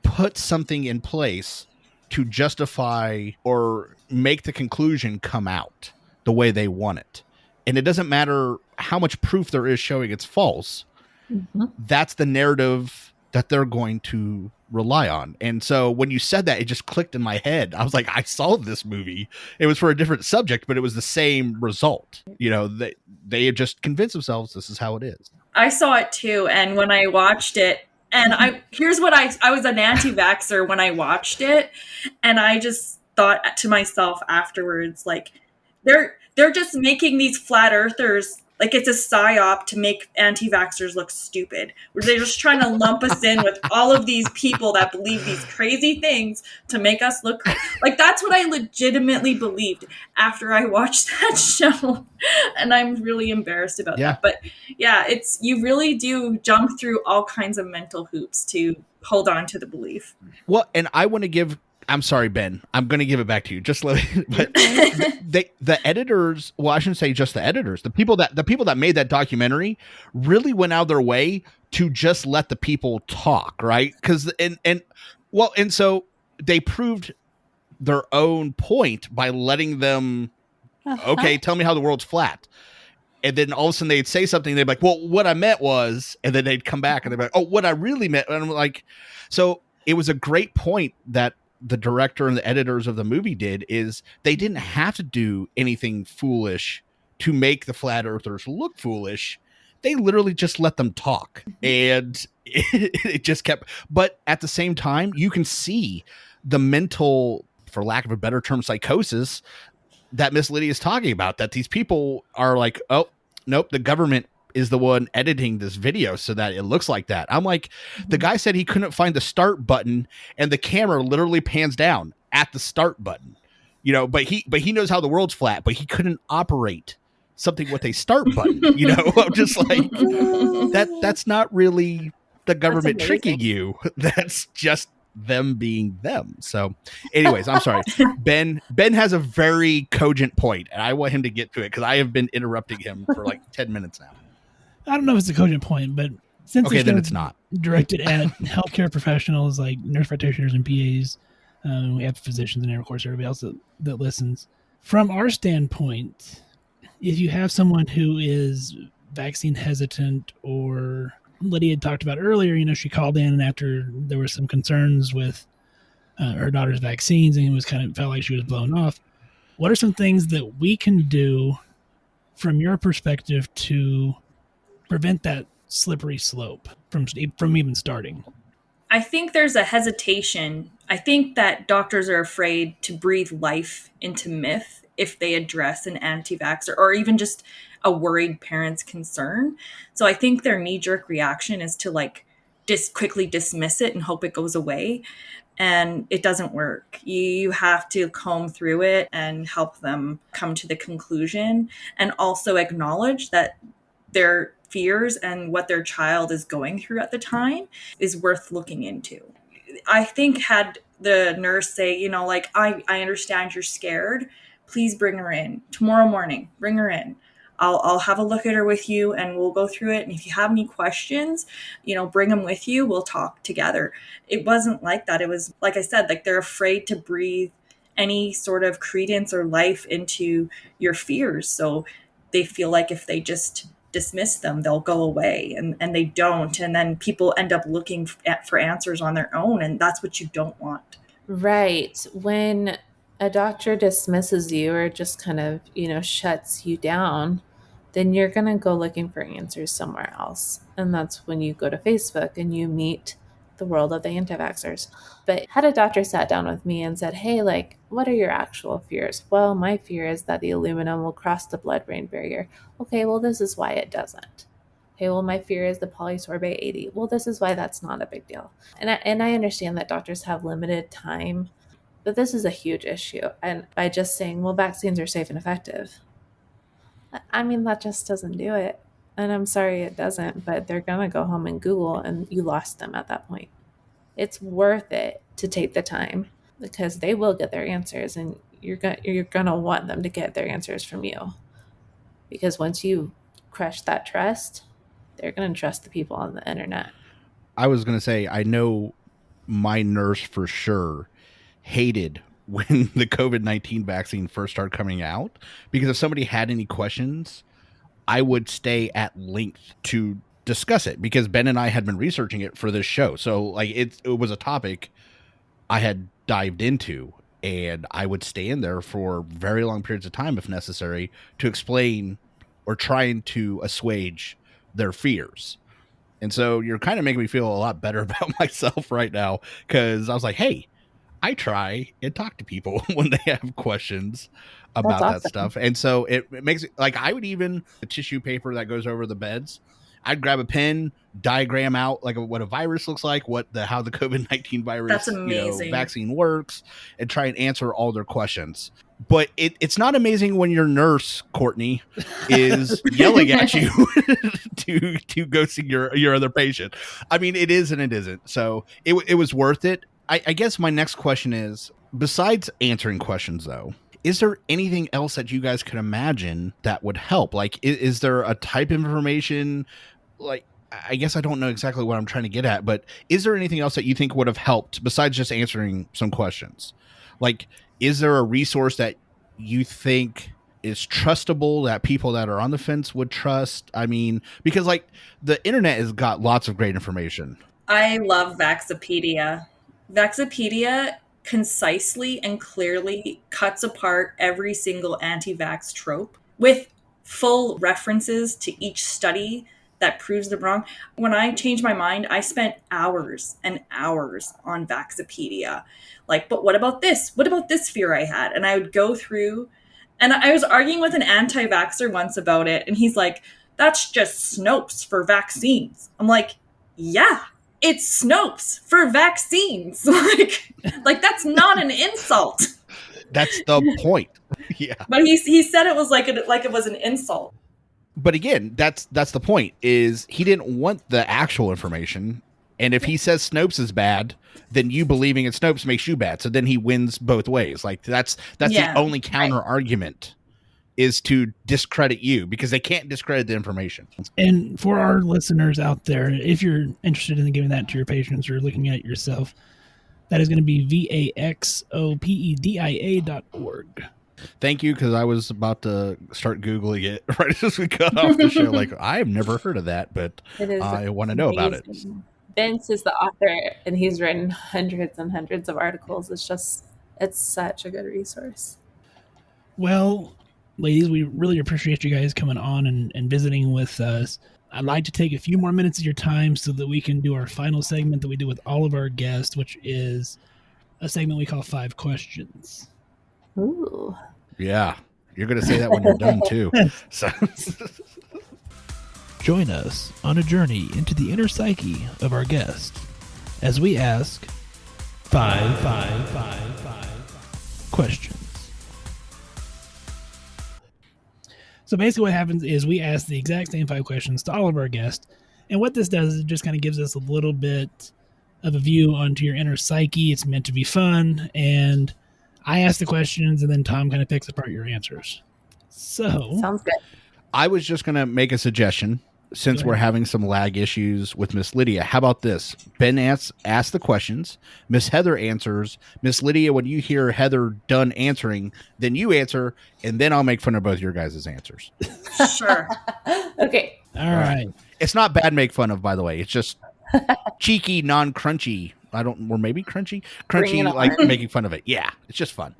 put something in place to justify or make the conclusion come out the way they want it. And it doesn't matter how much proof there is showing it's false. Mm-hmm. That's the narrative that they're going to rely on. And so when you said that, it just clicked in my head. I was like, I saw this movie. It was for a different subject, but it was the same result. They had just convinced themselves this is how it is. I saw it too. And when I watched it, and here's what I was an anti-vaxxer when I watched it. And I just thought to myself afterwards, like, they're just making these flat earthers, like it's a psyop to make anti-vaxxers look stupid. They're just trying to lump us in with all of these people that believe these crazy things to make us look crazy. Like, that's what I legitimately believed after I watched that show. And I'm really embarrassed about that. But yeah, you really do jump through all kinds of mental hoops to hold on to the belief. Well, and I want to I'm sorry, Ben. I'm going to give it back to you. Just let me, but the editors. Well, I shouldn't say just the editors. The people that made that documentary really went out of their way to just let the people talk, right? Because and so they proved their own point by letting them. Okay, tell me how the world's flat. And then all of a sudden they'd say something. They'd be like, well, what I meant was, and then they'd come back and they'd be like, oh, what I really meant. And I'm like, so it was a great point that the director and the editors of the movie did is they didn't have to do anything foolish to make the flat earthers look foolish. They literally just let them talk, and it just kept, but at the same time, you can see the mental, for lack of a better term, psychosis that Miss Lydia is talking about, that these people are like, oh, nope, the government is the one editing this video so that it looks like that. I'm like, the guy said he couldn't find the start button and the camera literally pans down at the start button. but he knows how the world's flat, but he couldn't operate something with a start button. I'm just like, that's not really the government tricking you. That's just them being them. So anyways, I'm sorry. Ben has a very cogent point, and I want him to get to it because I have been interrupting him for like 10 minutes now. I don't know if it's a cogent point, but since okay, then it's not directed at healthcare professionals like nurse practitioners and PAs, we have physicians and of course everybody else that listens. From our standpoint, if you have someone who is vaccine hesitant, or Lydia had talked about earlier, she called in after there were some concerns with her daughter's vaccines and felt like she was blown off. What are some things that we can do from your perspective to prevent that slippery slope from even starting? I think there's a hesitation. I think that doctors are afraid to breathe life into myth if they address an anti-vaxxer or even just a worried parent's concern. So I think their knee-jerk reaction is to quickly dismiss it and hope it goes away. And it doesn't work. You have to comb through it and help them come to the conclusion, and also acknowledge that their fears and what their child is going through at the time is worth looking into. I think had the nurse say, I understand you're scared. Please bring her in tomorrow morning. Bring her in. I'll have a look at her with you and we'll go through it. And if you have any questions, bring them with you. We'll talk together. It wasn't like that. It was, like I said, they're afraid to breathe any sort of credence or life into your fears. So they feel like if they just dismiss them, they'll go away, and they don't. And then people end up looking for answers on their own. And that's what you don't want. Right. When a doctor dismisses you or just kind of, shuts you down, then you're going to go looking for answers somewhere else. And that's when you go to Facebook and you meet the world of the anti-vaxxers. But had a doctor sat down with me and said, hey, what are your actual fears? Well, my fear is that the aluminum will cross the blood-brain barrier. Okay, well, this is why it doesn't. Okay, well, my fear is the polysorbate 80. Well, this is why that's not a big deal. And I understand that doctors have limited time, but this is a huge issue. And by just saying, well, vaccines are safe and effective, that just doesn't do it. And I'm sorry it doesn't, but they're going to go home and Google, and you lost them at that point. It's worth it to take the time because they will get their answers, and you're going to want them to get their answers from you. Because once you crush that trust, they're going to trust the people on the internet. I was going to say, I know my nurse for sure hated when the COVID-19 vaccine first started coming out, because if somebody had any questions, I would stay at length to discuss it, because Ben and I had been researching it for this show. So it was a topic I had dived into, and I would stay in there for very long periods of time if necessary to explain or trying to assuage their fears. And so you're kind of making me feel a lot better about myself right now, because I was like, hey, I try and talk to people when they have questions about that stuff. And so it makes it I would even the tissue paper that goes over the beds, I'd grab a pen, diagram out what a virus looks like, how the COVID-19 virus vaccine works, and try and answer all their questions. But it's not amazing when your nurse, Courtney, is yelling at you to go see your other patient. It is and it isn't. So it was worth it. I guess my next question is, besides answering questions, though, is there anything else that you guys could imagine that would help? Is there a type of information? I guess I don't know exactly what I'm trying to get at, but is there anything else that you think would have helped besides just answering some questions? Is there a resource that you think is trustable that people that are on the fence would trust? Because the internet has got lots of great information. I love Vaxopedia. Vaxopedia concisely and clearly cuts apart every single anti-vax trope with full references to each study that proves them wrong. When I changed my mind, I spent hours and hours on Vaxopedia. But what about this? What about this fear I had? And I would go through, and I was arguing with an anti-vaxxer once about it, and he's like, that's just Snopes for vaccines. I'm like, yeah, it's Snopes for vaccines. That's not an insult. That's the point. Yeah. But he said it was like it was an insult. But again, that's the point, is he didn't want the actual information. And if he says Snopes is bad, then you believing in Snopes makes you bad. So then he wins both ways. Like that's the only counter argument, is to discredit you, because they can't discredit the information. And for our listeners out there, if you're interested in giving that to your patients or looking at it yourself, that is going to be vaxopedia.org. Thank you, because I was about to start Googling it right as we cut off the show. Like, I have never heard of that, but I want to know about it. Vince is the author, and he's written hundreds and hundreds of articles. It's such a good resource. Well, ladies, we really appreciate you guys coming on and visiting with us. I'd like to take a few more minutes of your time so that we can do our final segment that we do with all of our guests, which is a segment we call 5 Questions. Ooh. Yeah. You're going to say that when you're done, too. So. Join us on a journey into the inner psyche of our guest as we ask 5 questions. So basically what happens is we ask the exact same 5 questions to all of our guests. And what this does is it just kind of gives us a little bit of a view onto your inner psyche. It's meant to be fun. And I ask the questions, and then Tom kind of picks apart your answers. So sounds good. I was just going to make a suggestion, since we're having some lag issues with Miss Lydia. How about this? Ben asks the questions. Miss Heather answers. Miss Lydia, when you hear Heather done answering, then you answer, and then I'll make fun of both your guys' answers. Sure. Okay. All right. It's not bad make fun of, by the way. It's just cheeky, non-crunchy. Or maybe crunchy, like making fun of it. Yeah, it's just fun.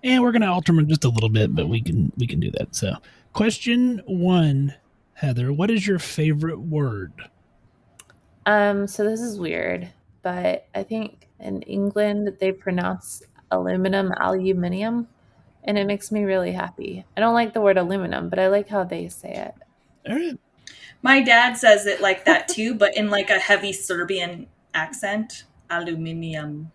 And we're going to alter them just a little bit, but we can do that. So, question 1, Heather, what is your favorite word? So this is weird, but I think in England they pronounce aluminium, and it makes me really happy. I don't like the word aluminum, but I like how they say it. All right. My dad says it like that too, but in like a heavy Serbian accent. Aluminium.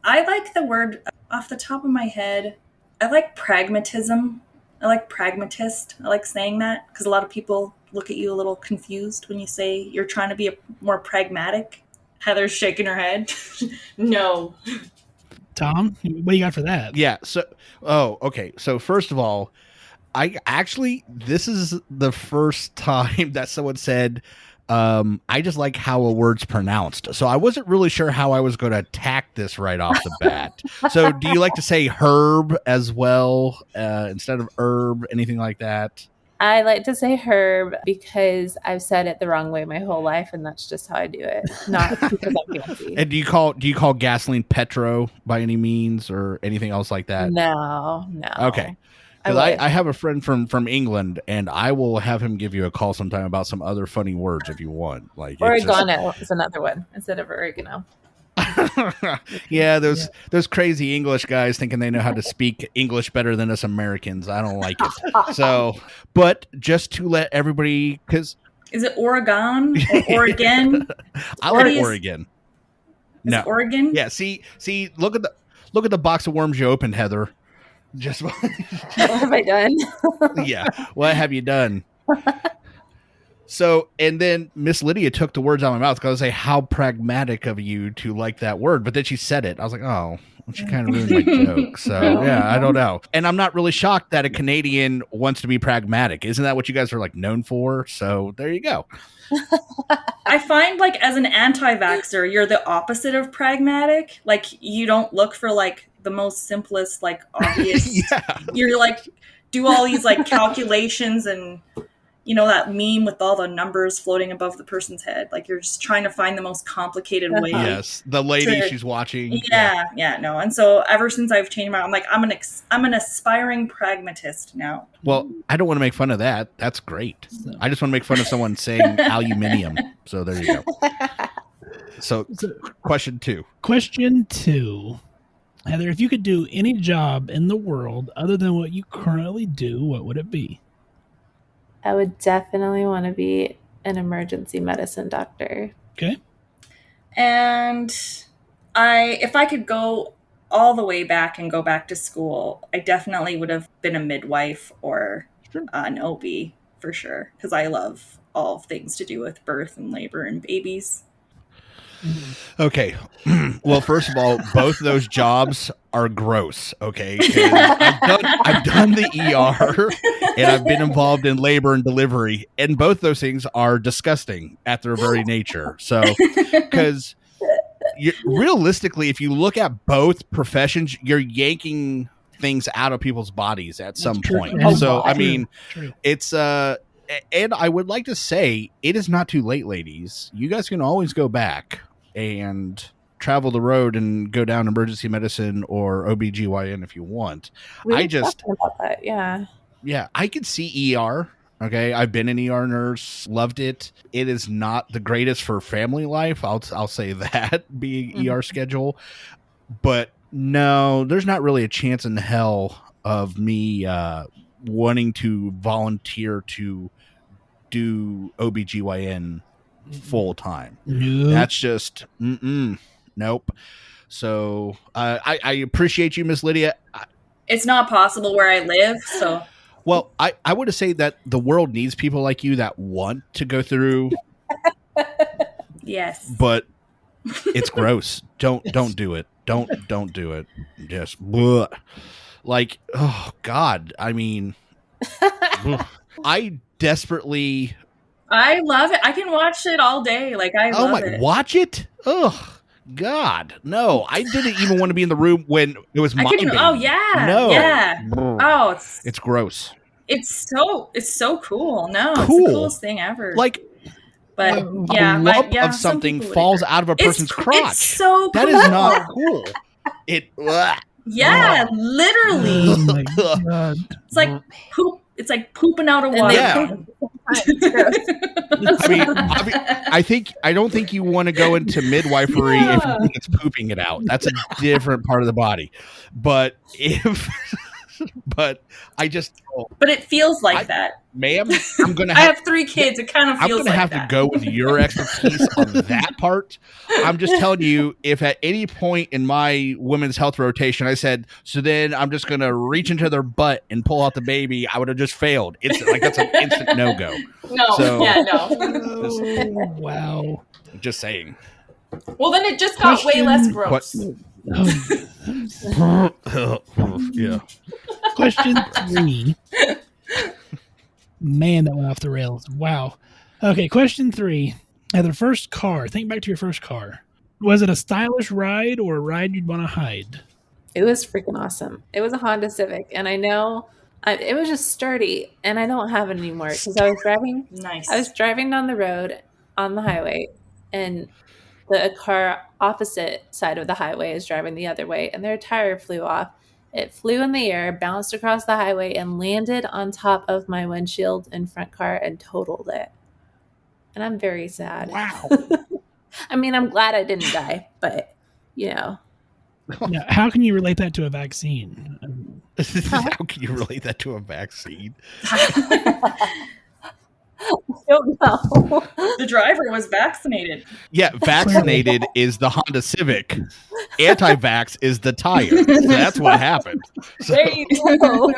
I like the word off the top of my head. I like pragmatism. I like pragmatist. I like saying that because a lot of people look at you a little confused when you say you're trying to be more pragmatic. Heather's shaking her head. No. Tom, what do you got for that? Yeah. So, okay. So first of all, this is the first time that someone said, I just like how a word's pronounced. So I wasn't really sure how I was going to attack this right off the bat. So do you like to say herb as well, instead of herb, anything like that? I like to say herb because I've said it the wrong way my whole life, and that's just how I do it. Not because I'm fancy. And do you call gasoline petro by any means, or anything else like that? No. Okay. Because I have a friend from England, and I will have him give you a call sometime about some other funny words if you want. Like oregano is another one instead of oregano. Yeah, those crazy English guys thinking they know how to speak English better than us Americans. I don't like it. So, but just to let everybody, because is it Oregon or Oregon? I like Oregon. No, Oregon. Yeah. See. Look at the box of worms you opened, Heather. Just what have I done? Yeah. What have you done? So, and then Miss Lydia took the words out of my mouth because I was like, how pragmatic of you to like that word. But then she said it. I was like, oh, she kind of ruined my joke. So, yeah, I don't know. And I'm not really shocked that a Canadian wants to be pragmatic. Isn't that what you guys are like known for? So there you go. I find like as an anti-vaxxer, you're the opposite of pragmatic. Like you don't look for like the most simplest, like obvious. Yeah. You're like do all these like calculations and you know that meme with all the numbers floating above the person's head. Like you're just trying to find the most complicated way. Yes, the lady she's watching. Yeah, no. And so ever since I've changed my, I'm like I'm an aspiring pragmatist now. Well, I don't want to make fun of that. That's great. I just want to make fun of someone saying aluminium. So there you go. So question 2. Question 2. Heather, if you could do any job in the world other than what you currently do, what would it be? I would definitely want to be an emergency medicine doctor. Okay. And if I could go all the way back and go back to school, I definitely would have been a midwife or an OB for sure, because I love all things to do with birth and labor and babies. Okay. Well, first of all, both of those jobs are gross. Okay. 'Cause I've done the ER and I've been involved in labor and delivery, and both those things are disgusting at their very nature. So, because realistically, if you look at both professions, you're yanking things out of people's bodies at some point. So, I mean, it's, and I would like to say it is not too late, ladies. You guys can always go back and travel the road and go down emergency medicine or OBGYN if you want. We talked about that, yeah. Yeah, I could see ER. Okay, I've been an ER nurse, loved it. It is not the greatest for family life. I'll say that, being ER schedule. But no, there's not really a chance in hell of me wanting to volunteer to do OBGYN full time. Nope. That's just nope. So I appreciate you, Miss Lydia. It's not possible where I live, so. Well, I would say that the world needs people like you that want to go through. Yes. But it's gross. Don't do it. Don't do it. Just bleh. Like, oh God. I mean, I desperately. I love it. I can watch it all day. Like, I love it. Watch it? Oh God, no! I didn't even want to be in the room when it was my baby. Oh yeah, no, yeah. Oh, it's gross. It's so cool. No, it's the coolest thing ever. Like, but a lump of something falls out of a person's crotch. It's so cool. That is not cool. It. Yeah, literally. Oh my God. It's like poop. It's like pooping out of water. Yeah. I mean, I don't think you want to go into midwifery if it's pooping it out. That's a different part of the body. But but it feels like that. Ma'am, I'm gonna. I have 3 kids. It kind of feels. I'm gonna have to go with your expertise on that part. I'm just telling you, if at any point in my women's health rotation I said, so then I'm just gonna reach into their butt and pull out the baby, I would have just failed. It's like that's an instant no-go. No, so, no. Wow. Just saying. Well, then it just got way less gross. Yeah. Question 3. Man, that went off the rails. Wow. Okay, question 3. Heather, first car. Think back to your first car. Was it a stylish ride or a ride you'd want to hide? It was freaking awesome. It was a Honda Civic, and I know it was just sturdy, and I don't have it anymore because I was driving. Nice. I was driving down the road on the highway, and the car opposite side of the highway is driving the other way, and their tire flew off. It flew in the air, bounced across the highway, and landed on top of my windshield in front car and totaled it. And I'm very sad. Wow. I mean, I'm glad I didn't die, but, you know. Now, how can you relate that to a vaccine? How can you relate that to a vaccine? I don't know. The driver was vaccinated. Yeah, vaccinated is the Honda Civic. Anti-vax is the tire. So that's what happened. So, There you go.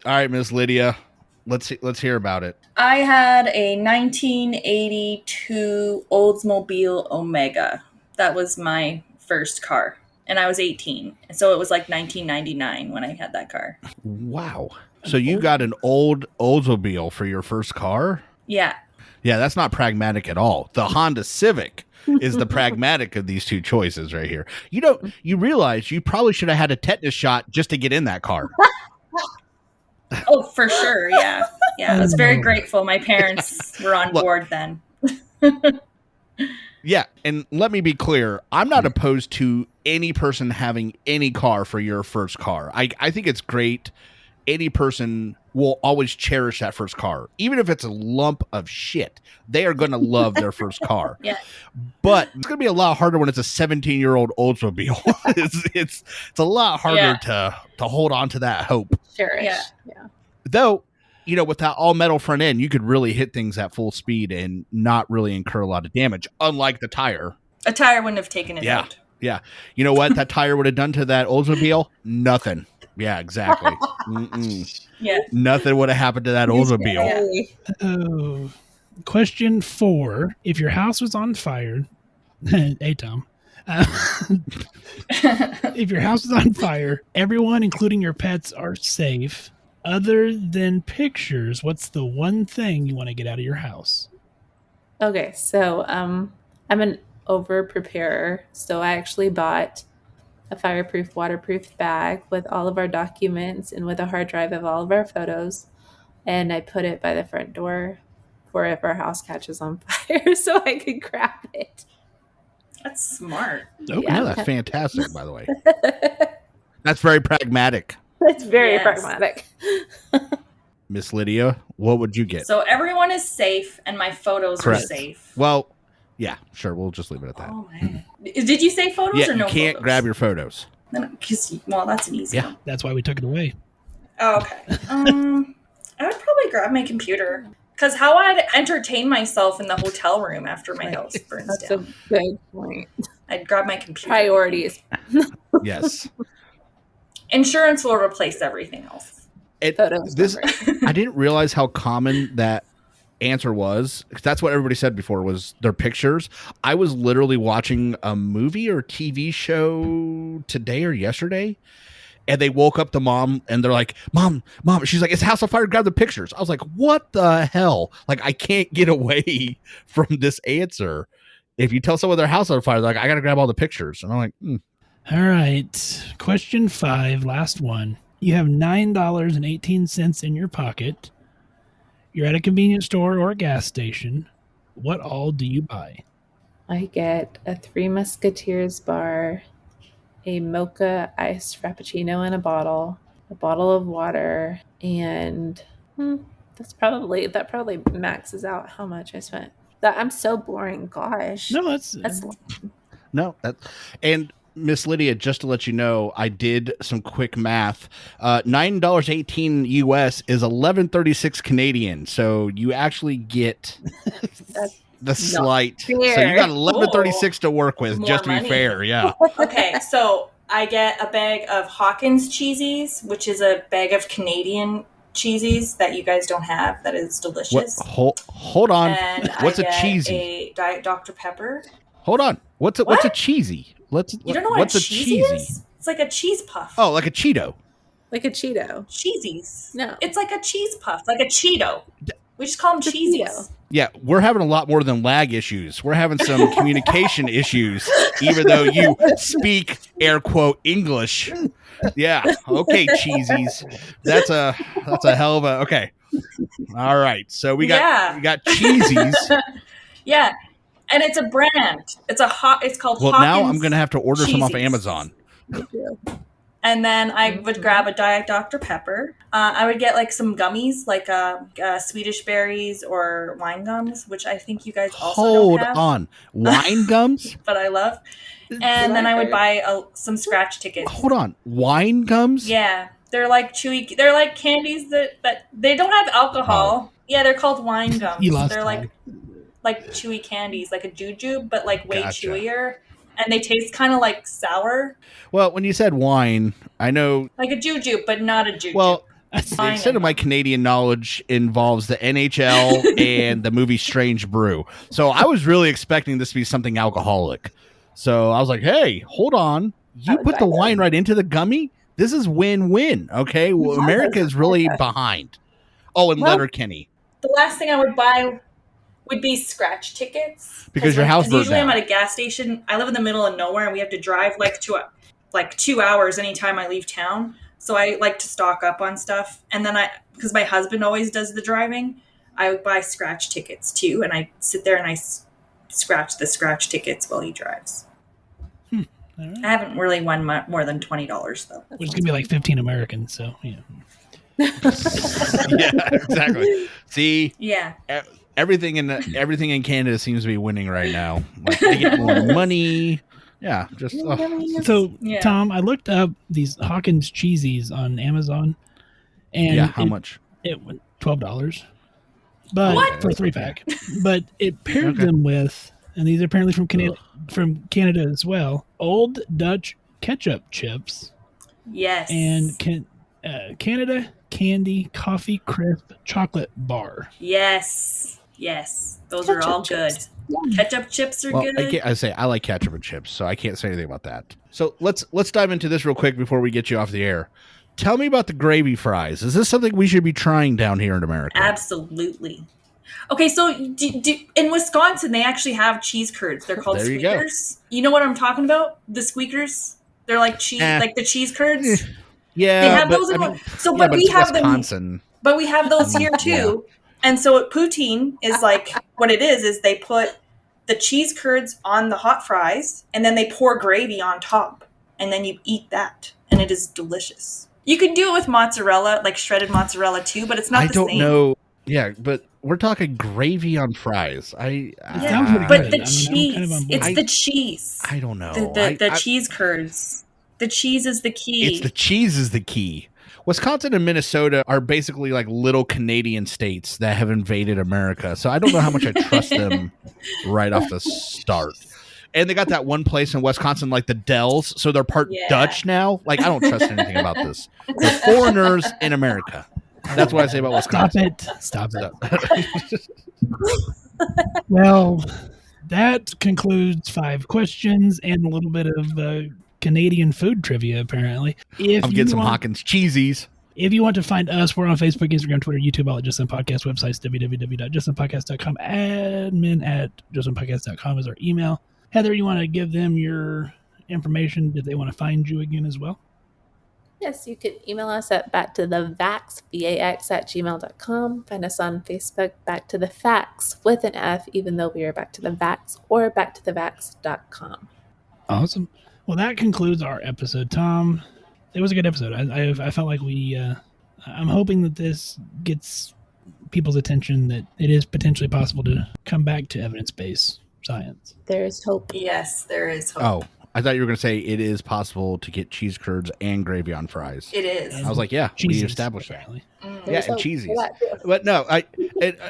all right, Miss Lydia, let's hear about it. I had a 1982 Oldsmobile Omega. That was my first car, and I was 18. And so it was like 1999 when I had that car. Wow. So you got an old Oldsmobile for your first car? Yeah. Yeah, that's not pragmatic at all. The Honda Civic is the pragmatic of these two choices right here. You know, you realize you probably should have had a tetanus shot just to get in that car. Oh, for sure. Yeah. Yeah. I was very grateful. My parents were on board then. Yeah, and let me be clear. I'm not opposed to any person having any car for your first car. I think it's great. Any person will always cherish that first car. Even if it's a lump of shit, they are going to love their first car. Yeah. But it's going to be a lot harder when it's a 17-year-old Oldsmobile. it's a lot harder to hold on to that hope. Cherish. Yeah. Though, you know, with that all-metal front end, you could really hit things at full speed and not really incur a lot of damage, unlike the tire. A tire wouldn't have taken it out. Yeah. You know what that tire would have done to that Oldsmobile? Nothing. Yeah, exactly. Yeah. Nothing would have happened to that Oldsmobile. Oh. Question 4. If your house was on fire, hey, Tom. If your house is on fire, everyone, including your pets, are safe. Other than pictures, what's the one thing you want to get out of your house? Okay, so I'm an over preparer, so I actually bought a fireproof, waterproof bag with all of our documents and with a hard drive of all of our photos, and I put it by the front door for if our house catches on fire, so I could grab it. That's smart. Oh, Yeah. no, that's fantastic, by the way. That's very pragmatic. It's very Yes. pragmatic. Miss Lydia, what would you get? So everyone is safe, and my photos Correct. are safe. Well, yeah, sure. We'll just leave it at that. Oh man, did you say photos Yeah, or no? you can't photos? grab your photos. Well, that's an easy Yeah. one. That's why we took it away. Oh, okay. I would probably grab my computer because how I'd entertain myself in the hotel room after my house burns That's down. a good point. I'd grab my computer. Priorities. Yes. Insurance will replace everything else. Photos. I didn't realize how common that answer was. 'Cause that's what everybody said before was their pictures. I was literally watching a movie or TV show today or yesterday, and they woke up the mom and they're like, Mom, she's like, it's house on fire, grab the pictures. I was like, what the hell? Like, I can't get away from this answer. If you tell someone their house on fire, they're like, I gotta grab all the pictures. And I'm like, All right. Question 5, last one. You have $9.18 in your pocket. You're at a convenience store or a gas station. What all do you buy? I get a Three Musketeers bar, a mocha iced frappuccino in a bottle of water, and that probably maxes out how much I spent. That I'm so boring. Gosh, No, that's no, and Miss Lydia, just to let you know, I did some quick math. $9.18 US is $11.36 Canadian. So you actually get the slight. So you got $11.36 to work with, More just to be money. fair. Yeah. Okay, so I get a bag of Hawkins cheesies, which is a bag of Canadian cheesies that you guys don't have. That is delicious. Hold on. And What's I a get cheesy? A Diet Dr. Pepper. Hold on. What's a cheesy? You don't know what what's a cheesy is? It's like a cheese puff. Oh, like a Cheeto. like a Cheeto. Cheesies. No, It's like a cheese puff, like a Cheeto. We just call them cheesies. Cheeto. Yeah, we're having a lot more than lag issues. We're having some communication issues, even though you speak air quote English. Yeah. Okay, cheesies. That's a hell of a okay. All right. So we got cheesies. Yeah. And it's a brand. It's called Well, Hawkins now I'm gonna have to order some off Cheesies. Amazon. And then I would grab a Diet Dr. Pepper. I would get like some gummies, like Swedish berries or wine gums, which I think you guys also Hold don't have. on. Wine gums? But I love. And then I would buy some scratch tickets. Hold on. Wine gums? Yeah, they're like chewy. They're like candies that they don't have alcohol. Yeah, they're called wine gums. You lost They're Todd. like chewy candies, like a jujube, but like way Gotcha. chewier. And they taste kind of like sour, Well, when you said wine, I know. like a jujube, but not a jujube. Well, the Fine. extent of my Canadian knowledge involves the NHL and the movie Strange Brew. So I was really expecting this to be something alcoholic. So I was like, hey, hold on. You would put buy the that. wine right into the gummy? This is win-win. Okay. Well, America is really behind. Oh, and Well- Letterkenny. the last thing I would buy would be scratch tickets Because your house burned usually down. I'm at a gas station. I live in the middle of nowhere, and we have to drive like 2 hours anytime I leave town. So I like to stock up on stuff, and then because my husband always does the driving, I would buy scratch tickets too, and I sit there and I scratch the scratch tickets while he drives. All right. I haven't really won more than $20 though. Which is going to be like 15 Americans. So, yeah. Yeah, exactly. See, Yeah. everything in Canada seems to be winning right now. Like they get more money. Yeah, just So, Yeah. Tom, I looked up these Hawkins cheesies on Amazon. And yeah. How much? It went $12. But What? for a 3-pack. But it paired Okay. them with and these are apparently from Canada as well. Old Dutch ketchup chips. Yes. And Canada Candy Coffee Crisp Chocolate Bar. Yes. Those are all chips. good. Ketchup chips are good. I like ketchup and chips, so I can't say anything about that. So let's dive into this real quick before we get you off the air. Tell me about the gravy fries. Is this something we should be trying down here in America? Absolutely. Okay, so in Wisconsin, they actually have cheese curds. They're called squeakers. You know what I'm talking about? The squeakers. They're like cheese, like the cheese curds. Yeah, they have those. But we have Wisconsin. them. But we have those here too. Yeah. And so poutine is like what it is they put the cheese curds on the hot fries, and then they pour gravy on top, and then you eat that, and it is delicious. You can do it with mozzarella, like shredded mozzarella too, but it's not the same. I don't know. Yeah, but we're talking gravy on fries. But the cheese, it's the cheese. I don't know. The cheese curds. The cheese is the key. It's the cheese is the key. Wisconsin and Minnesota are basically like little Canadian states that have invaded America. So I don't know how much I trust them right off the start. And they got that one place in Wisconsin, like the Dells. So they're part Dutch now. Like, I don't trust anything about this. They're foreigners in America. That's what I say about Wisconsin. Stop it. Well, that concludes 5 questions and a little bit of Canadian food trivia, apparently. I'm getting some Hawkins cheesies. If you want to find us, we're on Facebook, Instagram, Twitter, YouTube, all at Just Some Podcast. Websites, www.justsomepodcast.com. admin@justsomepodcast.com is our email. Heather, you want to give them your information? Did they want to find you again as well? Yes, you can email us at backtothevax, VAX @gmail.com. Find us on Facebook, Back to the Facts with an F, even though we are Back to the Vax, or backtothevax.com. Awesome. Well, that concludes our episode, Tom. It was a good episode. I felt like I'm hoping that this gets people's attention, that it is potentially possible to come back to evidence-based science. There is hope. Yes, there is hope. Oh, I thought you were going to say it is possible to get cheese curds and gravy on fries. It is. I was like, yeah, we established that. Yeah, and cheesies. But no,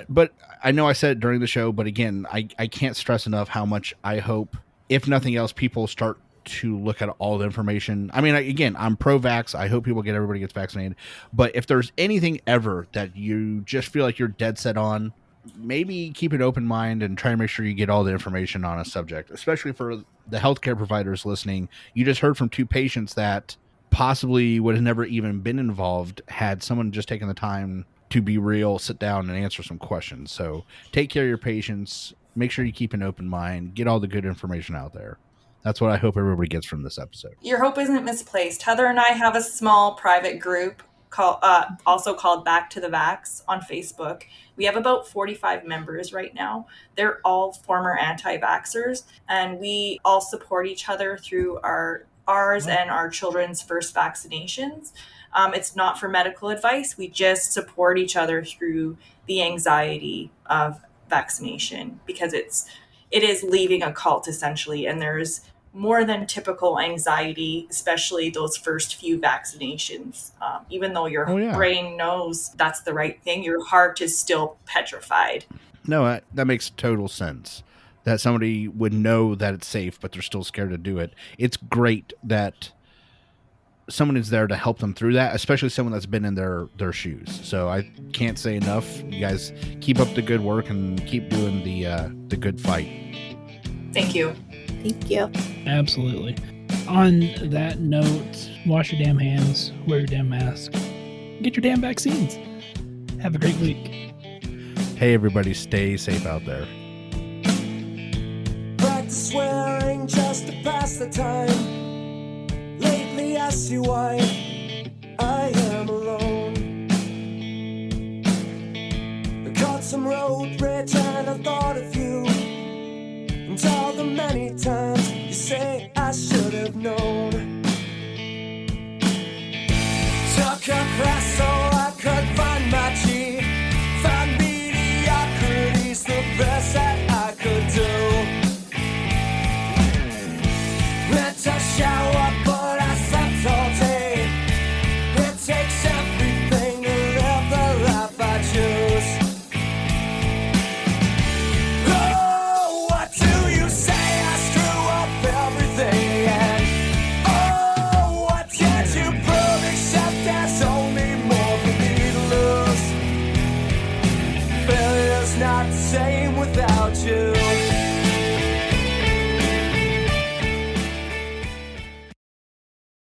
but I know I said it during the show, but again, I can't stress enough how much I hope, if nothing else, people start to look at all the information. I mean, again, I'm pro-vax. I hope everybody gets vaccinated. But if there's anything ever that you just feel like you're dead set on, maybe keep an open mind and try to make sure you get all the information on a subject, especially for the healthcare providers listening. You just heard from 2 patients that possibly would have never even been involved had someone just taken the time to be real, sit down and answer some questions. So take care of your patients. Make sure you keep an open mind. Get all the good information out there. That's what I hope everybody gets from this episode. Your hope isn't misplaced. Heather and I have a small private group also called Back to the Vax on Facebook. We have about 45 members right now. They're all former anti-vaxxers, and we all support each other through ours and our children's first vaccinations. It's not for medical advice. We just support each other through the anxiety of vaccination, because it is leaving a cult essentially, and there's more than typical anxiety, especially those first few vaccinations. Even though your brain knows that's the right thing, your heart is still petrified. No, that makes total sense. That somebody would know that it's safe, but they're still scared to do it. It's great that someone is there to help them through that, especially someone that's been in their shoes. So I can't say enough. You guys keep up the good work and keep doing the good fight. Thank you. Thank you. Absolutely. On that note, wash your damn hands, wear your damn mask, get your damn vaccines. Have a great week. Hey, everybody, stay safe out there. Practice swearing just to pass the time. Lately I see why I am alone. I caught some road rage and I thought